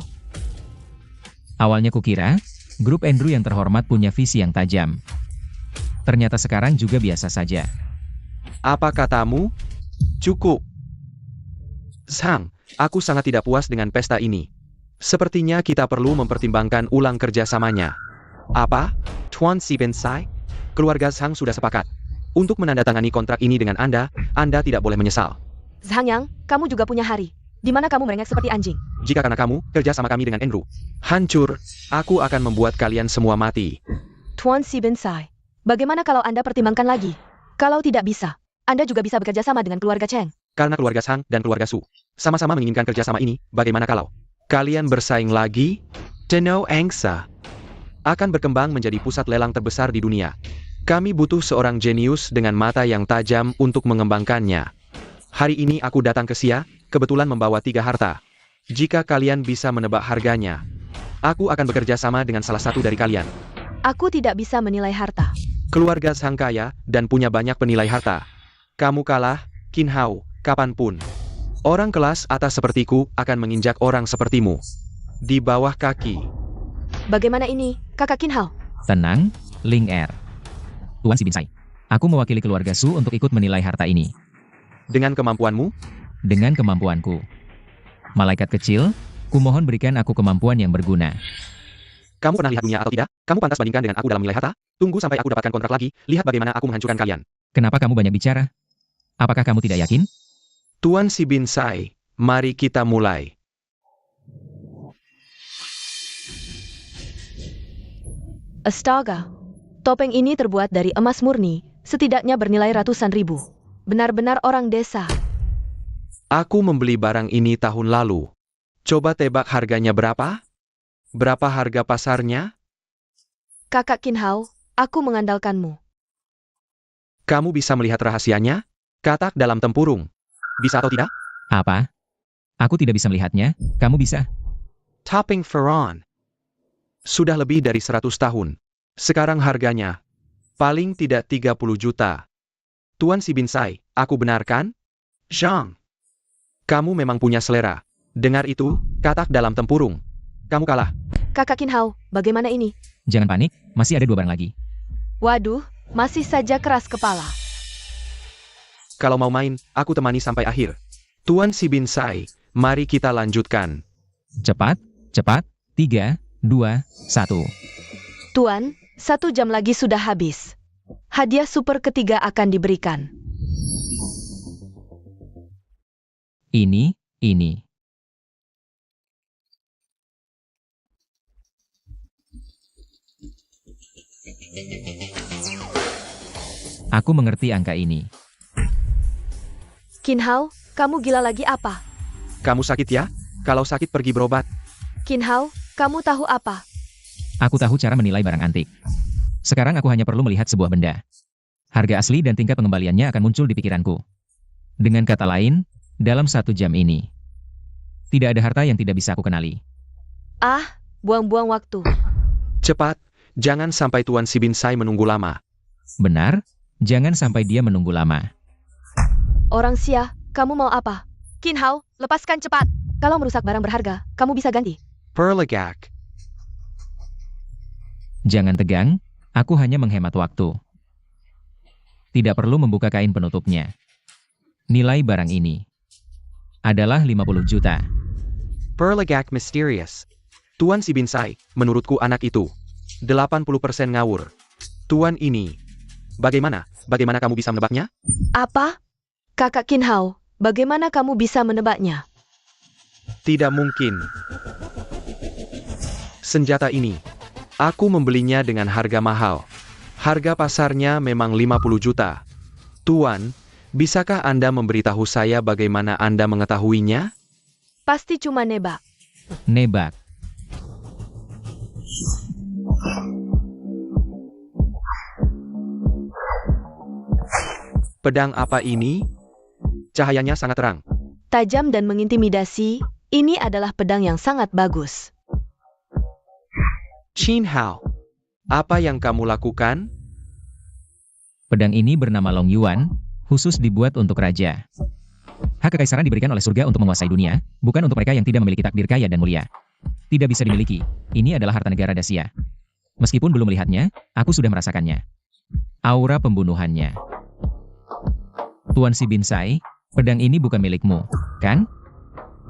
Awalnya kukira, grup Andrew yang terhormat punya visi yang tajam. Ternyata sekarang juga biasa saja. Apa katamu? Cukup. Sang, aku sangat tidak puas dengan pesta ini. Sepertinya kita perlu mempertimbangkan ulang kerjasamanya. Apa? Tuan Si Binsai? Keluarga Sang sudah sepakat. Untuk menandatangani kontrak ini dengan Anda tidak boleh menyesal. Zhang Yang, kamu juga punya hari. Di mana kamu merengek seperti anjing? Jika karena kamu, kerja sama kami dengan Andrew hancur, aku akan membuat kalian semua mati. Tuan Si Binsai, bagaimana kalau Anda pertimbangkan lagi? Kalau tidak bisa, Anda juga bisa bekerja sama dengan keluarga Cheng. Karena keluarga Sang dan keluarga Su sama-sama menginginkan kerjasama ini, bagaimana kalau kalian bersaing lagi? Tenno Angsa akan berkembang menjadi pusat lelang terbesar di dunia. Kami butuh seorang jenius dengan mata yang tajam untuk mengembangkannya. Hari ini aku datang ke Xia, kebetulan membawa 3 harta. Jika kalian bisa menebak harganya, aku akan bekerja sama dengan salah satu dari kalian. Aku tidak bisa menilai harta. Keluarga Sang kaya dan punya banyak penilai harta. Kamu kalah, Qin Hao, kapanpun. Orang kelas atas sepertiku akan menginjak orang sepertimu di bawah kaki. Bagaimana ini, Kakak Qin Hao? Tenang, Ling Er. Tuan Si Binsai, aku mewakili keluarga Su untuk ikut menilai harta ini. Dengan kemampuanmu? Dengan kemampuanku. Malaikat kecil, kumohon berikan aku kemampuan yang berguna. Kamu pernah lihat dunia atau tidak? Kamu pantas bandingkan dengan aku dalam nilai harta? Tunggu sampai aku dapatkan kontrak lagi, lihat bagaimana aku menghancurkan kalian. Kenapa kamu banyak bicara? Apakah kamu tidak yakin? Tuan Si Binsai, mari kita mulai. Astaga. Topeng ini terbuat dari emas murni, setidaknya bernilai ratusan ribu. Benar-benar orang desa. Aku membeli barang ini tahun lalu. Coba tebak harganya berapa? Berapa harga pasarnya? Kakak Qin Hao, aku mengandalkanmu. Kamu bisa melihat rahasianya? Katak dalam tempurung. Bisa atau tidak? Apa? Aku tidak bisa melihatnya, kamu bisa. Topping Pharaon. Sudah lebih dari 100 tahun. Sekarang harganya paling tidak 30 juta. Tuan Si Binsai, aku benarkan? Zhang. Kamu memang punya selera. Dengar itu, katak dalam tempurung. Kamu kalah. Kakak Qin Hao, bagaimana ini? Jangan panik, masih ada 2 barang lagi. Waduh, masih saja keras kepala. Kalau mau main, aku temani sampai akhir. Tuan Si Binsai, mari kita lanjutkan. Cepat, Cepat, 3, 2, 1. Tuan, 1 jam lagi sudah habis. Hadiah super ketiga akan diberikan. Ini. Aku mengerti angka ini. Qin Hao, kamu gila lagi apa? Kamu sakit ya? Kalau sakit pergi berobat. Qin Hao, kamu tahu apa? Aku tahu cara menilai barang antik. Sekarang aku hanya perlu melihat sebuah benda. Harga asli dan tingkat pengembaliannya akan muncul di pikiranku. Dengan kata lain, dalam 1 jam ini, tidak ada harta yang tidak bisa aku kenali. Ah, buang-buang waktu. Cepat, jangan sampai Tuan Si Bin Sai menunggu lama. Benar, jangan sampai dia menunggu lama. Orang Xia, kamu mau apa? Qin Hao, lepaskan cepat. Kalau merusak barang berharga, kamu bisa ganti. Perlegak. Jangan tegang, aku hanya menghemat waktu. Tidak perlu membuka kain penutupnya. Nilai barang ini adalah 50 juta. Perlegak misterius. Tuan Si Bin Sai, menurutku anak itu 80% ngawur. Tuan ini, bagaimana kamu bisa menebaknya? Apa? Kakak Qin Hao, bagaimana kamu bisa menebaknya? Tidak mungkin. Senjata ini, aku membelinya dengan harga mahal. Harga pasarnya memang 50 juta. Tuan, bisakah Anda memberitahu saya bagaimana Anda mengetahuinya? Pasti cuma nebak. Nebak. Pedang apa ini? Cahayanya sangat terang. Tajam dan mengintimidasi, ini adalah pedang yang sangat bagus. Qin Hao, apa yang kamu lakukan? Pedang ini bernama Long Yuan, khusus dibuat untuk raja. Hak kekaisaran diberikan oleh surga untuk menguasai dunia, bukan untuk mereka yang tidak memiliki takdir kaya dan mulia. Tidak bisa dimiliki, ini adalah harta negara Dacia. Meskipun belum melihatnya, aku sudah merasakannya. Aura pembunuhannya. Tuan Si Bin Sai, pedang ini bukan milikmu, kan?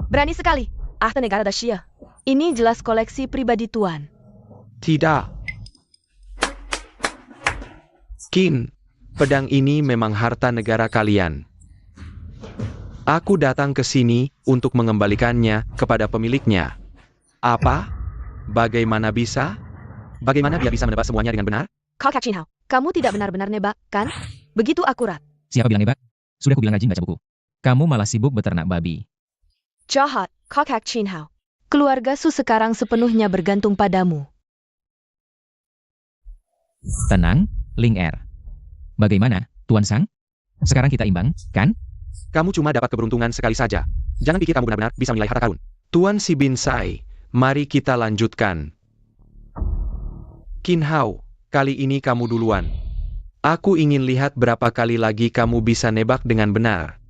Berani sekali. Harta negara Dacia. Ini jelas koleksi pribadi Tuan. Tidak. Qin, pedang ini memang harta negara kalian. Aku datang ke sini untuk mengembalikannya kepada pemiliknya. Apa? Bagaimana bisa? Bagaimana dia bisa menebak semuanya dengan benar? Kakak Qin Hao, kamu tidak benar-benar nebak, kan? Begitu akurat. Siapa bilang nebak? Sudah kubilang rajin baca buku. Kamu malah sibuk beternak babi. Jahat, Kakak Qin Hao. Keluarga Su sekarang sepenuhnya bergantung padamu. Tenang, Ling Er. Bagaimana, Tuan Sang? Sekarang kita imbang, kan? Kamu cuma dapat keberuntungan sekali saja. Jangan pikir kamu benar-benar bisa menilai harta karun. Tuan Si Bin Sai, mari kita lanjutkan. Qin Hao, kali ini kamu duluan. Aku ingin lihat berapa kali lagi kamu bisa nebak dengan benar.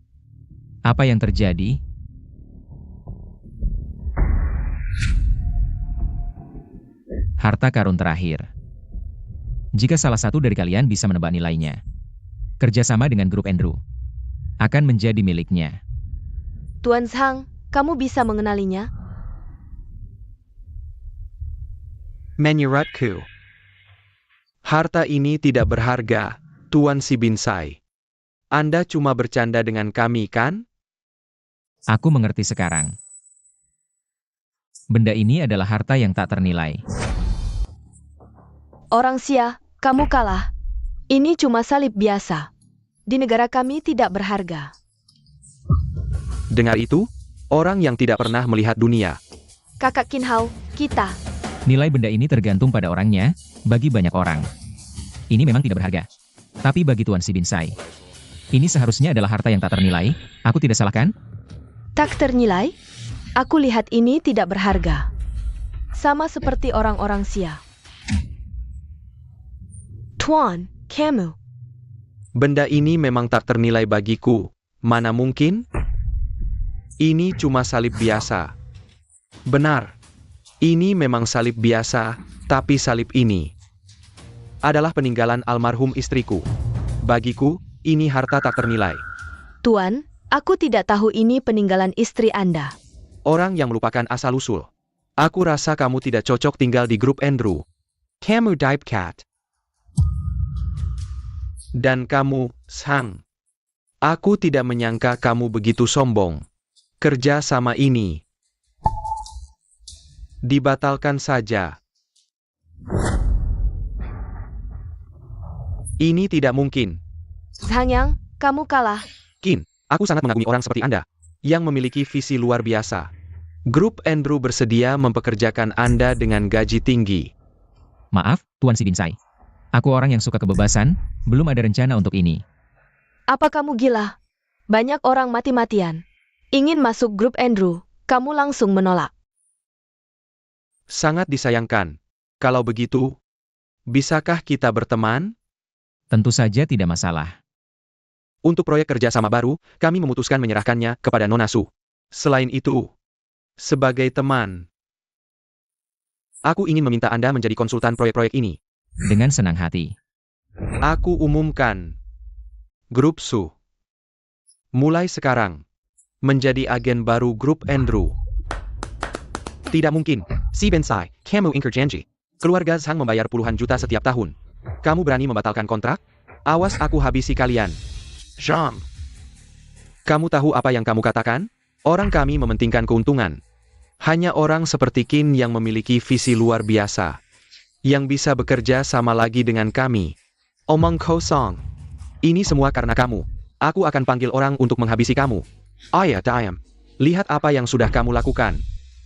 Apa yang terjadi? Harta karun terakhir. Jika salah satu dari kalian bisa menebak nilainya, kerjasama dengan grup Andrew akan menjadi miliknya. Tuan Sang, kamu bisa mengenalinya? Menurutku, harta ini tidak berharga, Tuan Si Bin Sai. Anda cuma bercanda dengan kami, kan? Aku mengerti sekarang. Benda ini adalah harta yang tak ternilai. Orang Xia, kamu kalah. Ini cuma salib biasa. Di negara kami tidak berharga. Dengar itu? Orang yang tidak pernah melihat dunia. Kakak Qin Hao, kita. Nilai benda ini tergantung pada orangnya, bagi banyak orang. Ini memang tidak berharga. Tapi bagi Tuan Si Bin Sai, ini seharusnya adalah harta yang tak ternilai. Aku tidak salah kan? Tak ternilai? Aku lihat ini tidak berharga. Sama seperti orang-orang Xia. Tuan, kamu. Benda ini memang tak ternilai bagiku. Mana mungkin? Ini cuma salib biasa. Benar. Ini memang salib biasa, tapi salib ini adalah peninggalan almarhum istriku. Bagiku, ini harta tak ternilai. Tuan, aku tidak tahu ini peninggalan istri Anda. Orang yang melupakan asal-usul. Aku rasa kamu tidak cocok tinggal di grup Andrew. Kamu Dive Cat. Dan kamu, Sang. Aku tidak menyangka kamu begitu sombong. Kerja sama ini dibatalkan saja. Ini tidak mungkin. Zangyang, kamu kalah. Qin, aku sangat mengagumi orang seperti Anda, yang memiliki visi luar biasa. Grup Andrew bersedia mempekerjakan Anda dengan gaji tinggi. Maaf, Tuan Sibinsai. Aku orang yang suka kebebasan, belum ada rencana untuk ini. Apa kamu gila? Banyak orang mati-matian. Ingin masuk grup Andrew, kamu langsung menolak. Sangat disayangkan. Kalau begitu, bisakah kita berteman? Tentu saja tidak masalah. Untuk proyek kerjasama baru, kami memutuskan menyerahkannya kepada Nona Su. Selain itu, sebagai teman, aku ingin meminta Anda menjadi konsultan proyek-proyek ini. Dengan senang hati. Aku umumkan, Grup Su, mulai sekarang, menjadi agen baru Grup Andrew. Tidak mungkin, Si Bensai, kamu ingkar janji. Keluarga Zhang membayar puluhan juta setiap tahun. Kamu berani membatalkan kontrak? Awas aku habisi kalian. Zhang. Kamu tahu apa yang kamu katakan? Orang kami mementingkan keuntungan. Hanya orang seperti Qin yang memiliki visi luar biasa. Yang bisa bekerja sama lagi dengan kami. Omong kosong. Ini semua karena kamu. Aku akan panggil orang untuk menghabisi kamu. Ayah Dayam. Lihat apa yang sudah kamu lakukan.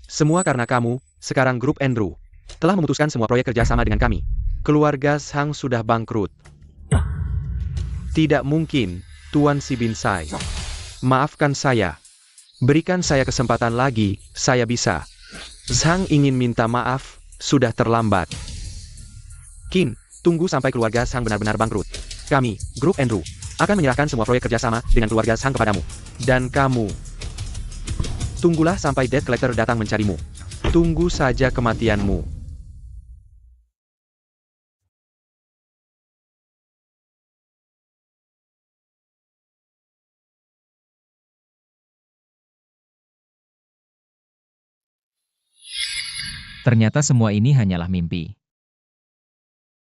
Semua karena kamu, sekarang grup Andrew telah memutuskan semua proyek kerjasama dengan kami. Keluarga Zhang sudah bangkrut. Tidak mungkin, Tuan Sibinsai. Maafkan saya. Berikan saya kesempatan lagi, saya bisa. Zhang ingin minta maaf, sudah terlambat. Qin, tunggu sampai keluarga Zhang benar-benar bangkrut. Kami, grup Andrew, akan menyerahkan semua proyek kerjasama dengan keluarga Zhang kepadamu. Dan kamu, tunggulah sampai Debt Collector datang mencarimu. Tunggu saja kematianmu. Ternyata semua ini hanyalah mimpi.